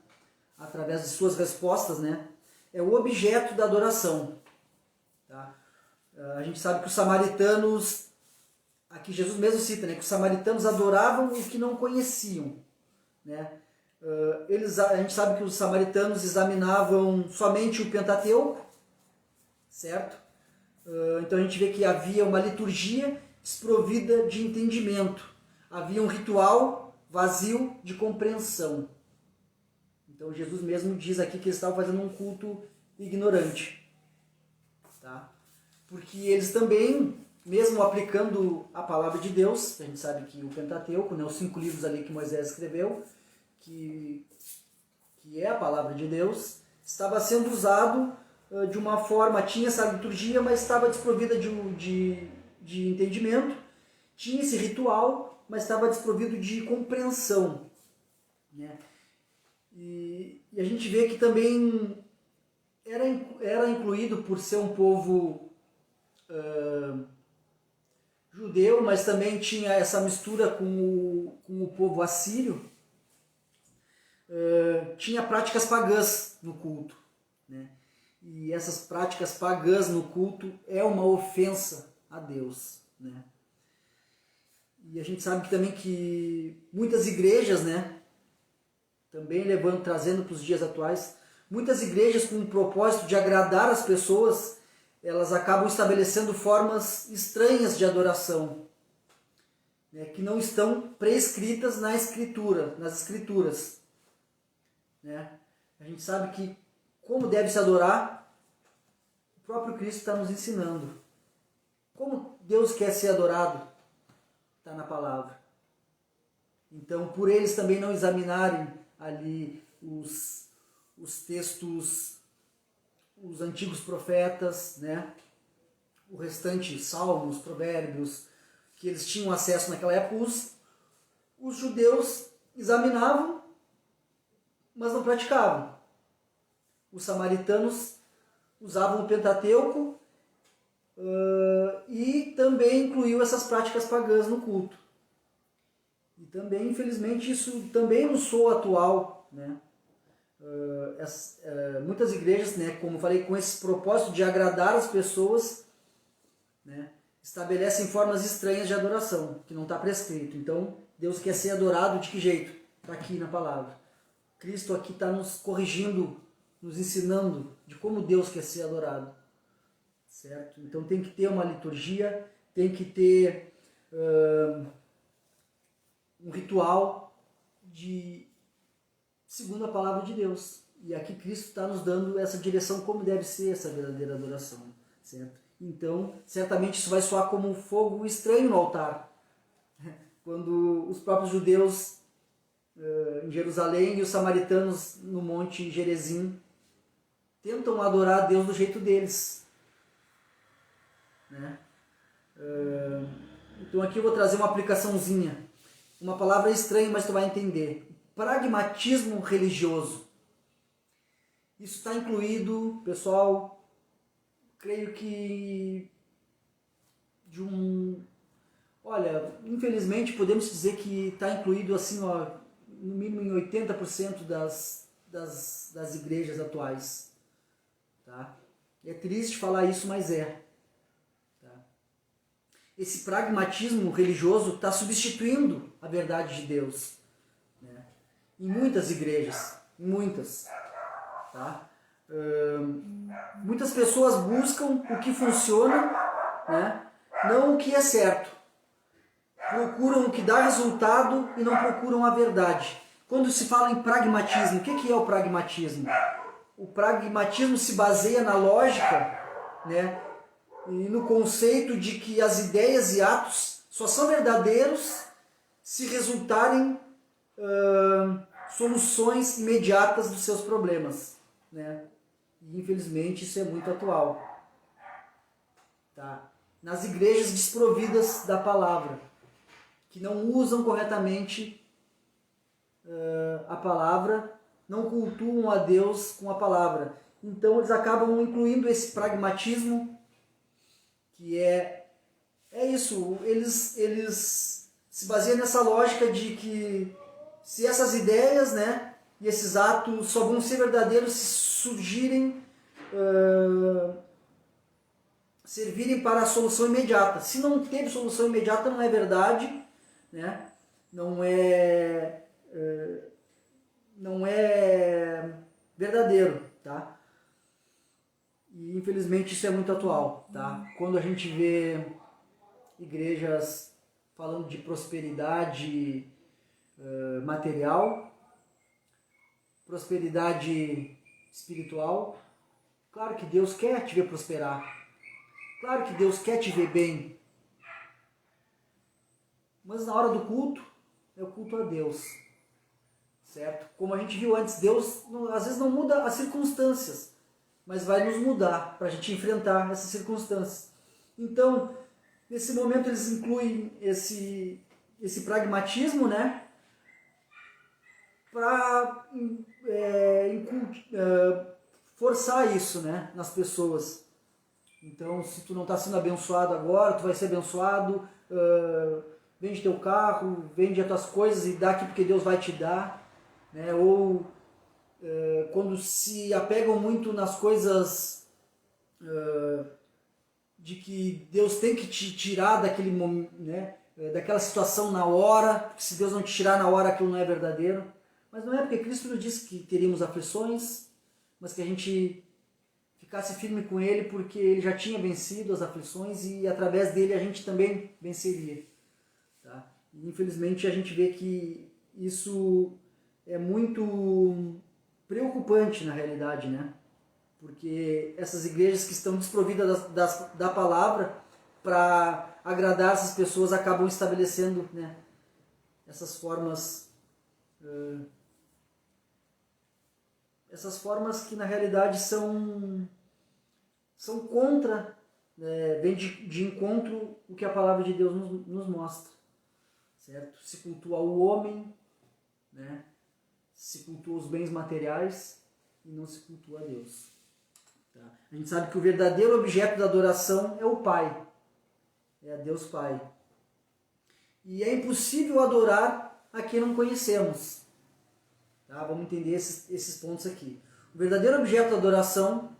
através de suas respostas, né, é o objeto da adoração. Tá? A gente sabe que os samaritanos, aqui Jesus mesmo cita, né, que os samaritanos adoravam o que não conheciam. Né? A gente sabe que os samaritanos examinavam somente o Pentateuco, certo? Então a gente vê que havia uma liturgia desprovida de entendimento. Havia um ritual vazio de compreensão. Então Jesus mesmo diz aqui que eles estavam fazendo um culto ignorante. Tá? Porque eles também, mesmo aplicando a palavra de Deus, a gente sabe que o Pentateuco, né, os 5 livros ali que Moisés escreveu, que é a palavra de Deus, estava sendo usado de uma forma, tinha essa liturgia, mas estava desprovida de entendimento, tinha esse ritual, mas estava desprovido de compreensão. Né? E a gente vê que também era incluído por ser um povo judeu, mas também tinha essa mistura com o povo assírio, tinha práticas pagãs no culto. Né? E essas práticas pagãs no culto é uma ofensa a Deus. Né? E a gente sabe que também que muitas igrejas, né, também trazendo para os dias atuais, muitas igrejas com o propósito de agradar as pessoas, elas acabam estabelecendo formas estranhas de adoração, né, que não estão prescritas nas escrituras. Né? A gente sabe que como deve se adorar, o próprio Cristo está nos ensinando. Como Deus quer ser adorado, está na palavra. Então, por eles também não examinarem ali os textos, os antigos profetas, né? O restante, salmos, provérbios, que eles tinham acesso naquela época, os judeus examinavam, mas não praticavam. Os samaritanos usavam o Pentateuco e também incluiu essas práticas pagãs no culto. E também, infelizmente, isso também não soa atual. Né? Muitas igrejas, né, como eu falei, com esse propósito de agradar as pessoas, né, estabelecem formas estranhas de adoração, que não está prescrito. Então, Deus quer ser adorado de que jeito? Está aqui na palavra. Cristo aqui está nos corrigindo, nos ensinando de como Deus quer ser adorado. Certo? Então tem que ter uma liturgia, tem que ter um ritual segundo a palavra de Deus. E aqui Cristo está nos dando essa direção, como deve ser essa verdadeira adoração. Certo? Então, certamente isso vai soar como um fogo estranho no altar. Quando os próprios judeus em Jerusalém e os samaritanos no Monte Gerizim tentam adorar a Deus do jeito deles. Né? Então aqui eu vou trazer uma aplicaçãozinha. Uma palavra estranha, mas tu vai entender. Pragmatismo religioso. Isso está incluído, pessoal, creio que olha, infelizmente podemos dizer que está incluído assim, ó, no mínimo em 80% das igrejas atuais. Tá? É triste falar isso, mas é. Tá? Esse pragmatismo religioso está substituindo a verdade de Deus. Né? Em muitas igrejas, em muitas. Tá? Muitas pessoas buscam o que funciona, né? Não o que é certo. Procuram o que dá resultado e não procuram a verdade. Quando se fala em pragmatismo, o que é o pragmatismo? O pragmatismo se baseia na lógica, né, e no conceito de que as ideias e atos só são verdadeiros se resultarem soluções imediatas dos seus problemas, né? E infelizmente isso é muito atual, tá? Nas igrejas desprovidas da palavra, que não usam corretamente a palavra, não cultuam a Deus com a palavra. Então eles acabam incluindo esse pragmatismo, que é isso, eles se baseiam nessa lógica de que se essas ideias, né, e esses atos só vão ser verdadeiros se surgirem, servirem para a solução imediata. Se não teve solução imediata, não é verdade, né? Não é verdadeiro, tá? E infelizmente isso é muito atual, tá? Quando a gente vê igrejas falando de prosperidade material, prosperidade espiritual, claro que Deus quer te ver prosperar, claro que Deus quer te ver bem, mas na hora do culto, é o culto a Deus, certo? Como a gente viu antes, Deus às vezes não muda as circunstâncias, mas vai nos mudar para a gente enfrentar essas circunstâncias. Então, nesse momento eles incluem esse pragmatismo, né? Para forçar isso, né, nas pessoas. Então, se tu não está sendo abençoado agora, tu vai ser abençoado, vende teu carro, vende as tuas coisas e dá aqui porque Deus vai te dar, né? Ou quando se apegam muito nas coisas de que Deus tem que te tirar daquele momento, né, daquela situação na hora, porque se Deus não te tirar na hora, aquilo não é verdadeiro. Mas não é, porque Cristo nos disse que teríamos aflições, mas que a gente ficasse firme com Ele, porque Ele já tinha vencido as aflições e através dele a gente também venceria. Tá? E, infelizmente a gente vê que isso é muito preocupante na realidade, né? Porque essas igrejas que estão desprovidas da palavra, para agradar essas pessoas, acabam estabelecendo, né, essas formas que na realidade são contra, vem de encontro o que a palavra de Deus nos mostra, certo? Se cultua o homem, né? Se cultua os bens materiais e não se cultua a Deus. Tá? A gente sabe que o verdadeiro objeto da adoração é o Pai, é a Deus Pai. E é impossível adorar a quem não conhecemos. Tá? Vamos entender esses pontos aqui. O verdadeiro objeto da adoração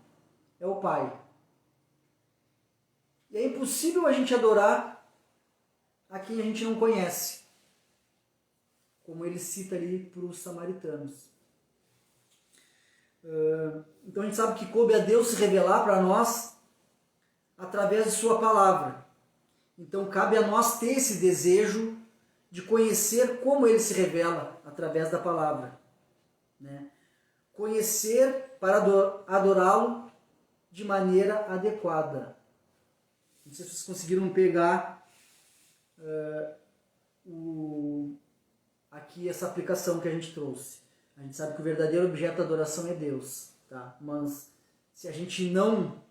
é o Pai. E é impossível a gente adorar a quem a gente não conhece, como ele cita ali para os samaritanos. Então a gente sabe que coube a Deus se revelar para nós através de sua palavra. Então cabe a nós ter esse desejo de conhecer como ele se revela através da palavra, né? Conhecer para adorá-lo de maneira adequada. Não sei se vocês conseguiram pegar aqui essa aplicação que a gente trouxe. A gente sabe que o verdadeiro objeto da adoração é Deus, tá? Mas se a gente não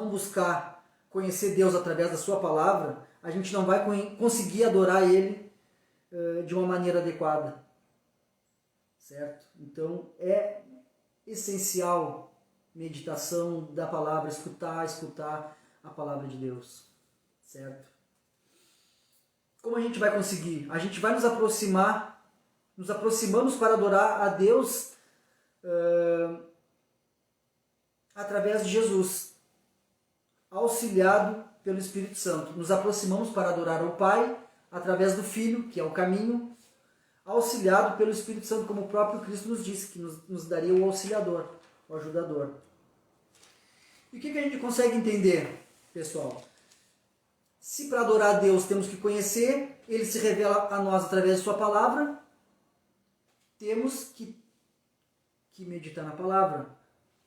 buscar conhecer Deus através da sua palavra, a gente não vai conseguir adorar Ele de uma maneira adequada, certo? Então é essencial meditação da palavra, escutar a palavra de Deus, certo? Como a gente vai conseguir? A gente vai nos aproximamos para adorar a Deus através de Jesus, auxiliado pelo Espírito Santo. Nos aproximamos para adorar ao Pai através do Filho, que é o caminho, auxiliado pelo Espírito Santo, como o próprio Cristo nos disse, que nos daria o auxiliador, o ajudador. E o que a gente consegue entender, pessoal? Se para adorar a Deus temos que conhecer, Ele se revela a nós através de sua palavra, temos que meditar na palavra.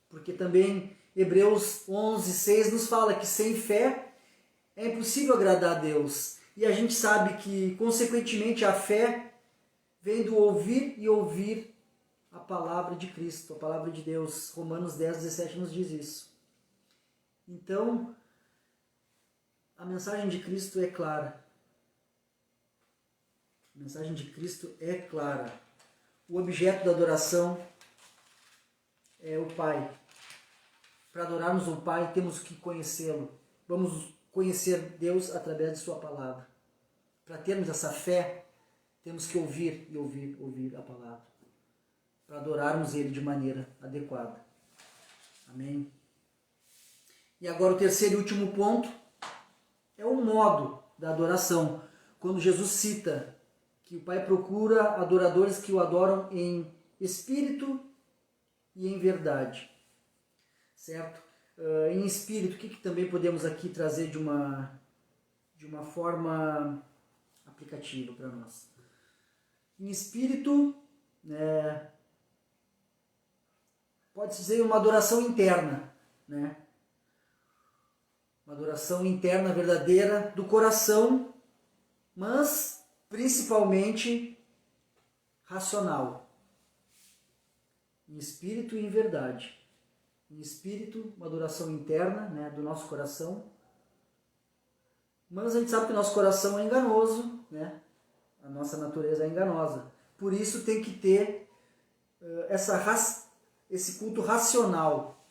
Porque também Hebreus 11:6 nos fala que sem fé é impossível agradar a Deus. E a gente sabe que, consequentemente, a fé vem do ouvir e ouvir a palavra de Cristo, a palavra de Deus. Romanos 10, 17 nos diz isso. Então, a mensagem de Cristo é clara. A mensagem de Cristo é clara. O objeto da adoração é o Pai. Para adorarmos o Pai, temos que conhecê-lo. Vamos conhecer Deus através de sua palavra. Para termos essa fé, temos que ouvir e ouvir a palavra. Para adorarmos Ele de maneira adequada. Amém? E agora o terceiro e último ponto é o modo da adoração. Quando Jesus cita que o Pai procura adoradores que o adoram em espírito e em verdade. Certo? Em espírito, o que também podemos aqui trazer de uma forma aplicativa para nós? Em espírito, né, pode dizer uma adoração interna, né? Uma adoração interna verdadeira do coração, mas principalmente racional. Em espírito e em verdade. Em espírito, uma adoração interna, né, do nosso coração. Mas a gente sabe que o nosso coração é enganoso, né? A nossa natureza é enganosa. Por isso tem que ter esse culto racional.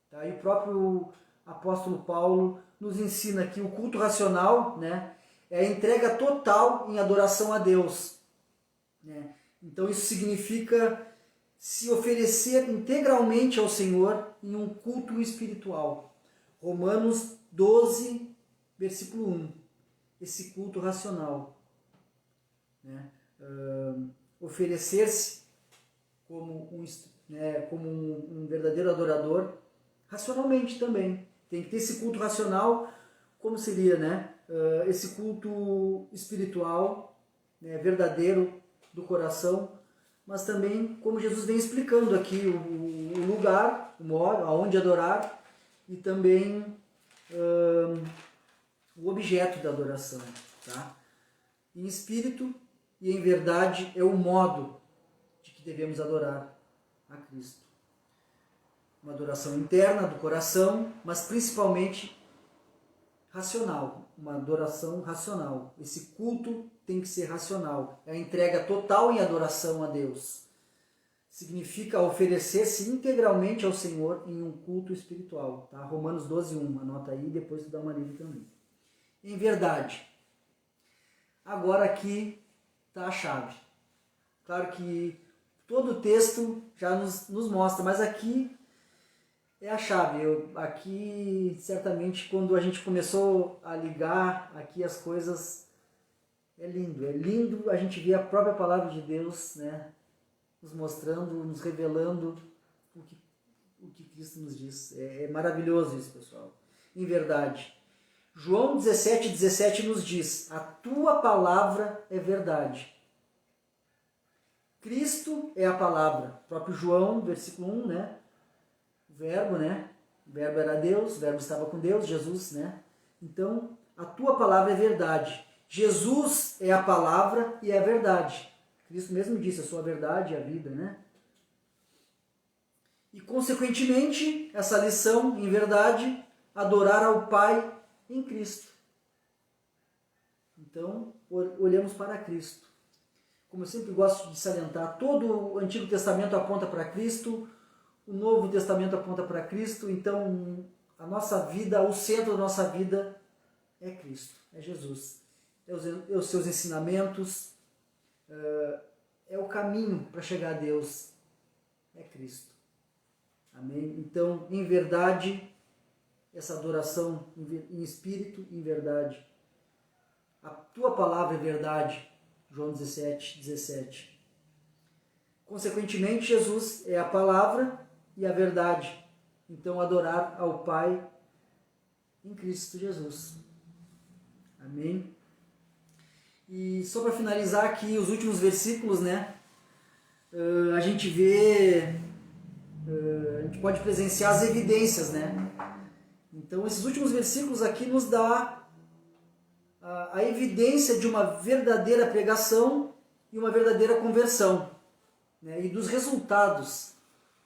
Tá? E o próprio apóstolo Paulo nos ensina que o culto racional, né, é a entrega total em adoração a Deus. Né? Então isso significa se oferecer integralmente ao Senhor em um culto espiritual. Romanos 12, versículo 1. Esse culto racional. Né? Oferecer-se como um verdadeiro adorador, racionalmente também. Tem que ter esse culto racional, como seria, né? Esse culto espiritual, né, verdadeiro do coração, mas também, como Jesus vem explicando aqui, o lugar, o modo, aonde adorar, e também o objeto da adoração. Tá? Em espírito e em verdade é o modo de que devemos adorar a Cristo. Uma adoração interna do coração, mas principalmente racional. Uma adoração racional. Esse culto tem que ser racional. É a entrega total em adoração a Deus. Significa oferecer-se integralmente ao Senhor em um culto espiritual. Tá? Romanos 12, 1. Anota aí e depois tu dá uma lida também. Em verdade. Agora aqui está a chave. Claro que todo o texto já nos mostra, mas aqui é a chave. Aqui, certamente, quando a gente começou a ligar aqui as coisas, é lindo a gente ver a própria palavra de Deus, né, nos mostrando, nos revelando o que Cristo nos diz. É maravilhoso isso, pessoal. Em verdade. João 17, 17 nos diz: a tua palavra é verdade. Cristo é a palavra. O próprio João, versículo 1, né? O verbo, né? O verbo era Deus, o verbo estava com Deus, Jesus, né? Então, a tua palavra é verdade. Jesus é a palavra e é a verdade. Cristo mesmo disse: a sua verdade é a vida, né? E, consequentemente, essa lição, em verdade, adorar ao Pai em Cristo. Então, olhamos para Cristo. Como eu sempre gosto de salientar, todo o Antigo Testamento aponta para Cristo, o Novo Testamento aponta para Cristo, então a nossa vida, o centro da nossa vida é Cristo, é Jesus. É os seus ensinamentos, é o caminho para chegar a Deus, é Cristo. Amém? Então, em verdade, essa adoração em espírito e em verdade. A tua palavra é verdade. João 17, 17. Consequentemente, Jesus é a palavra e a verdade. Então, adorar ao Pai em Cristo Jesus. Amém? E só para finalizar aqui os últimos versículos, né? A gente pode presenciar as evidências, né? Então, esses últimos versículos aqui nos dá a evidência de uma verdadeira pregação e uma verdadeira conversão, né? E dos resultados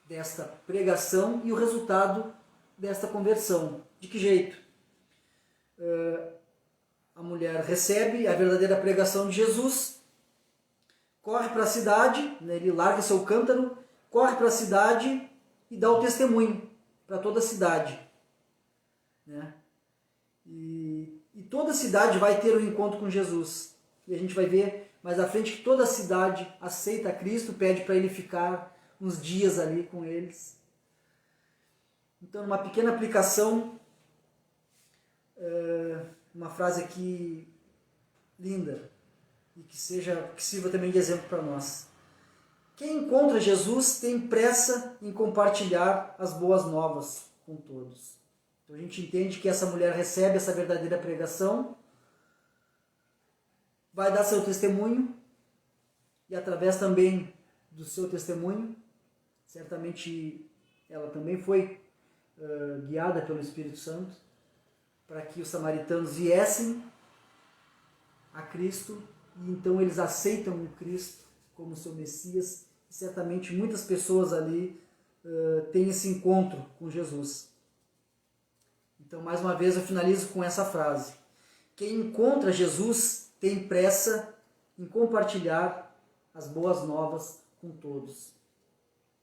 desta pregação e o resultado desta conversão. De que jeito? A mulher recebe a verdadeira pregação de Jesus, corre para a cidade, né? Ele larga seu cântaro, corre para a cidade e dá o testemunho para toda a cidade, né? E toda a cidade vai ter um encontro com Jesus. E a gente vai ver mais à frente que toda a cidade aceita Cristo, pede para ele ficar uns dias ali com eles. Então, uma pequena aplicação, uma frase aqui linda e que sirva também de exemplo para nós. Quem encontra Jesus tem pressa em compartilhar as boas novas com todos. Então a gente entende que essa mulher recebe essa verdadeira pregação, vai dar seu testemunho e através também do seu testemunho, certamente ela também foi guiada pelo Espírito Santo para que os samaritanos viessem a Cristo e então eles aceitam o Cristo como seu Messias. E certamente muitas pessoas ali têm esse encontro com Jesus. Então, mais uma vez, eu finalizo com essa frase. Quem encontra Jesus tem pressa em compartilhar as boas novas com todos.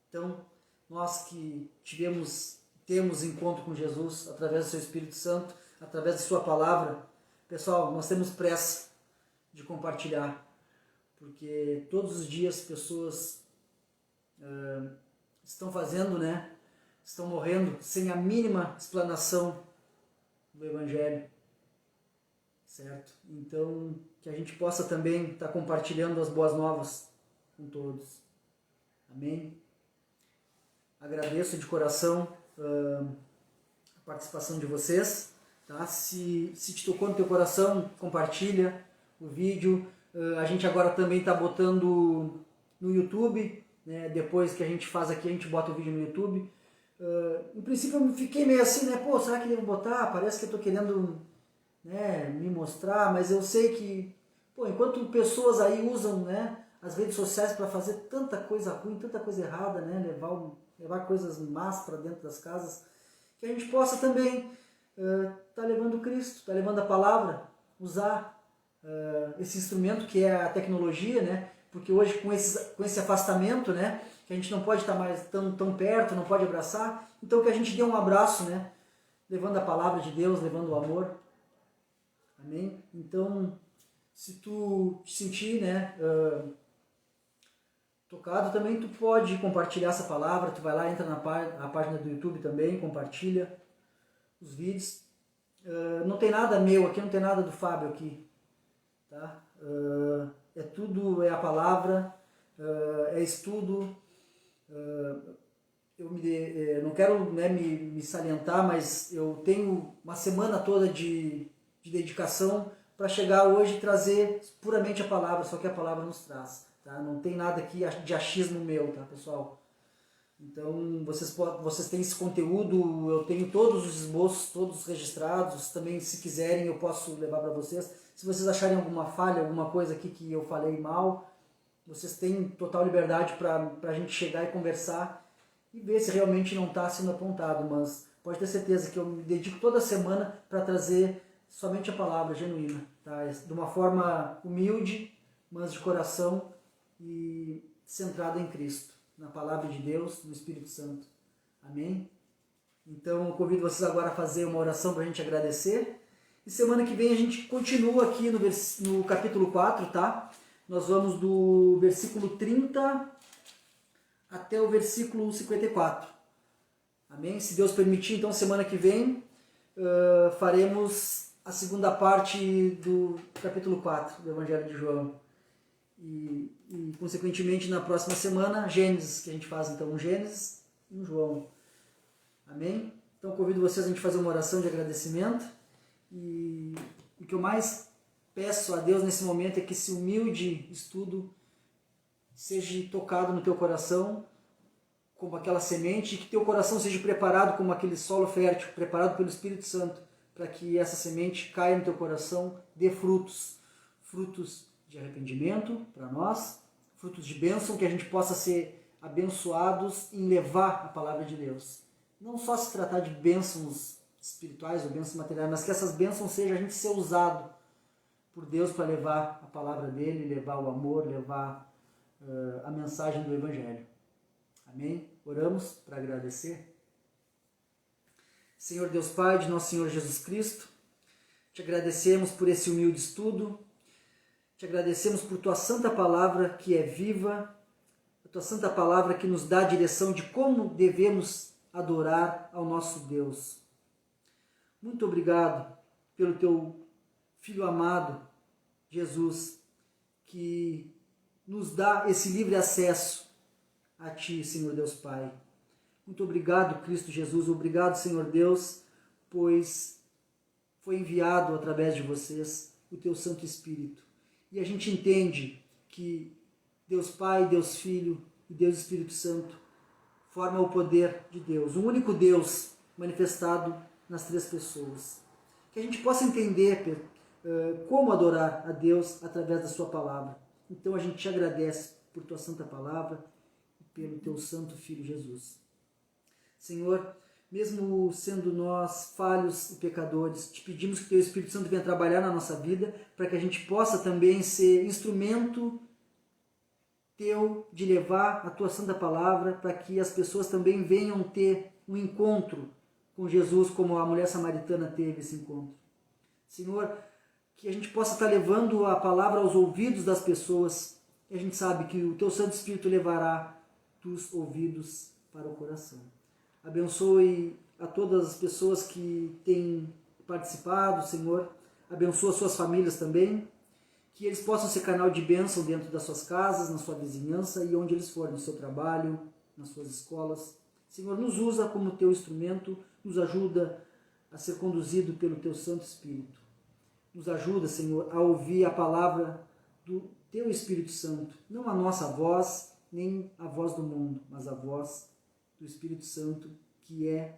Então, nós que temos encontro com Jesus através do seu Espírito Santo, através de sua palavra, pessoal, nós temos pressa de compartilhar, porque todos os dias pessoas estão fazendo, né? Estão morrendo sem a mínima explanação do Evangelho, certo? Então, que a gente possa também estar compartilhando as boas novas com todos. Amém? Agradeço de coração a participação de vocês. Tá? Se te tocou no teu coração, compartilha o vídeo. A gente agora também está botando no YouTube, né? Depois que a gente faz aqui, a gente bota o vídeo no YouTube. Em princípio eu fiquei meio assim, né? Pô, será que devo botar? Parece que eu estou querendo, né, me mostrar, mas eu sei que, pô, enquanto pessoas aí usam, né, as redes sociais para fazer tanta coisa ruim, tanta coisa errada, né, levar coisas más para dentro das casas, que a gente possa também tá levando Cristo, tá levando a palavra, usar esse instrumento que é a tecnologia, né? Porque hoje com esse afastamento, né, que a gente não pode estar mais tão perto, não pode abraçar, então que a gente dê um abraço, né, levando a palavra de Deus, levando o amor. Amém? Então, se tu te sentir, né, tocado, também tu pode compartilhar essa palavra, tu vai lá, entra na página do YouTube também, compartilha os vídeos. Não tem nada meu aqui, não tem nada do Fábio aqui, tá? É a palavra, é estudo. Eu não quero, né, me salientar, mas eu tenho uma semana toda de dedicação para chegar hoje e trazer puramente a palavra, só que a palavra nos traz. Tá? Não tem nada aqui de achismo meu, tá, pessoal? Então, vocês têm esse conteúdo, eu tenho todos os esboços, todos registrados, também se quiserem eu posso levar para vocês. Se vocês acharem alguma falha, alguma coisa aqui que eu falei mal, vocês têm total liberdade para a gente chegar e conversar e ver se realmente não está sendo apontado, mas pode ter certeza que eu me dedico toda semana para trazer somente a palavra genuína, tá? De uma forma humilde, mas de coração e centrada em Cristo, na palavra de Deus, no Espírito Santo. Amém? Então eu convido vocês agora a fazer uma oração para a gente agradecer. E semana que vem a gente continua aqui no capítulo 4, tá? Nós vamos do versículo 30 até o versículo 54. Amém? Se Deus permitir, então semana que vem faremos a segunda parte do capítulo 4 do Evangelho de João. E consequentemente, na próxima semana, Gênesis, que a gente faz então um Gênesis e um João. Amém? Então convido vocês a gente fazer uma oração de agradecimento. E o que eu mais peço a Deus nesse momento é que esse humilde estudo seja tocado no teu coração como aquela semente, e que teu coração seja preparado como aquele solo fértil, preparado pelo Espírito Santo, para que essa semente caia no teu coração, dê frutos de arrependimento para nós, frutos de bênção, que a gente possa ser abençoados em levar a palavra de Deus. Não só se tratar de bênçãos espirituais ou bênçãos materiais, mas que essas bênçãos sejam a gente ser usado por Deus para levar a palavra dele, levar o amor, levar a mensagem do Evangelho. Amém? Oramos para agradecer. Senhor Deus Pai, de nosso Senhor Jesus Cristo, te agradecemos por esse humilde estudo, te agradecemos por tua santa palavra que é viva, a tua santa palavra que nos dá a direção de como devemos adorar ao nosso Deus. Muito obrigado pelo teu Filho amado, Jesus, que nos dá esse livre acesso a Ti, Senhor Deus Pai. Muito obrigado, Cristo Jesus, obrigado, Senhor Deus, pois foi enviado através de vocês o Teu Santo Espírito. E a gente entende que Deus Pai, Deus Filho e Deus Espírito Santo formam o poder de Deus, o único Deus manifestado nas três pessoas. Que a gente possa entender como adorar a Deus através da sua palavra. Então a gente te agradece por tua santa palavra e pelo teu santo Filho Jesus. Senhor, mesmo sendo nós falhos e pecadores, te pedimos que o teu Espírito Santo venha trabalhar na nossa vida para que a gente possa também ser instrumento teu de levar a tua santa palavra para que as pessoas também venham ter um encontro com Jesus como a mulher samaritana teve esse encontro. Senhor, que a gente possa estar levando a palavra aos ouvidos das pessoas, e a gente sabe que o teu Santo Espírito levará dos ouvidos para o coração. Abençoe a todas as pessoas que têm participado, Senhor. Abençoa suas famílias também, que eles possam ser canal de bênção dentro das suas casas, na sua vizinhança e onde eles forem, no seu trabalho, nas suas escolas. Senhor, nos usa como teu instrumento, nos ajuda a ser conduzido pelo teu Santo Espírito. Nos ajuda, Senhor, a ouvir a palavra do teu Espírito Santo, não a nossa voz, nem a voz do mundo, mas a voz do Espírito Santo, que é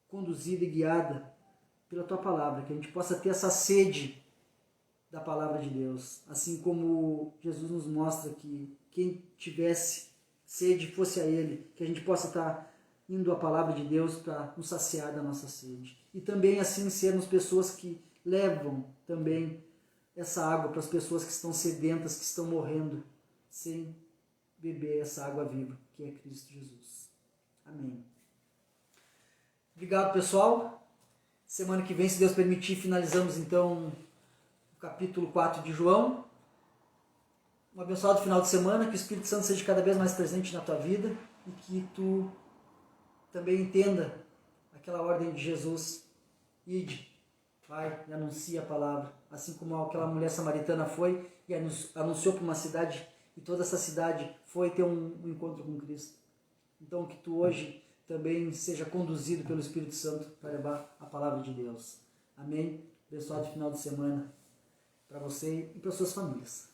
conduzida e guiada pela tua palavra, que a gente possa ter essa sede da palavra de Deus, assim como Jesus nos mostra que quem tivesse sede fosse a Ele, que a gente possa estar indo à palavra de Deus para nos saciar da nossa sede. E também assim sermos pessoas que levam também essa água para as pessoas que estão sedentas, que estão morrendo, sem beber essa água viva, que é Cristo Jesus. Amém. Obrigado, pessoal. Semana que vem, se Deus permitir, finalizamos então o capítulo 4 de João. Um abençoado final de semana, que o Espírito Santo seja cada vez mais presente na tua vida e que tu também entenda aquela ordem de Jesus: ide, vai e anuncia a palavra, assim como aquela mulher samaritana foi e anunciou para uma cidade e toda essa cidade foi ter um encontro com Cristo. Então que tu hoje também seja conduzido pelo Espírito Santo para levar a palavra de Deus. Amém? Abençoado final de semana para você e para suas famílias.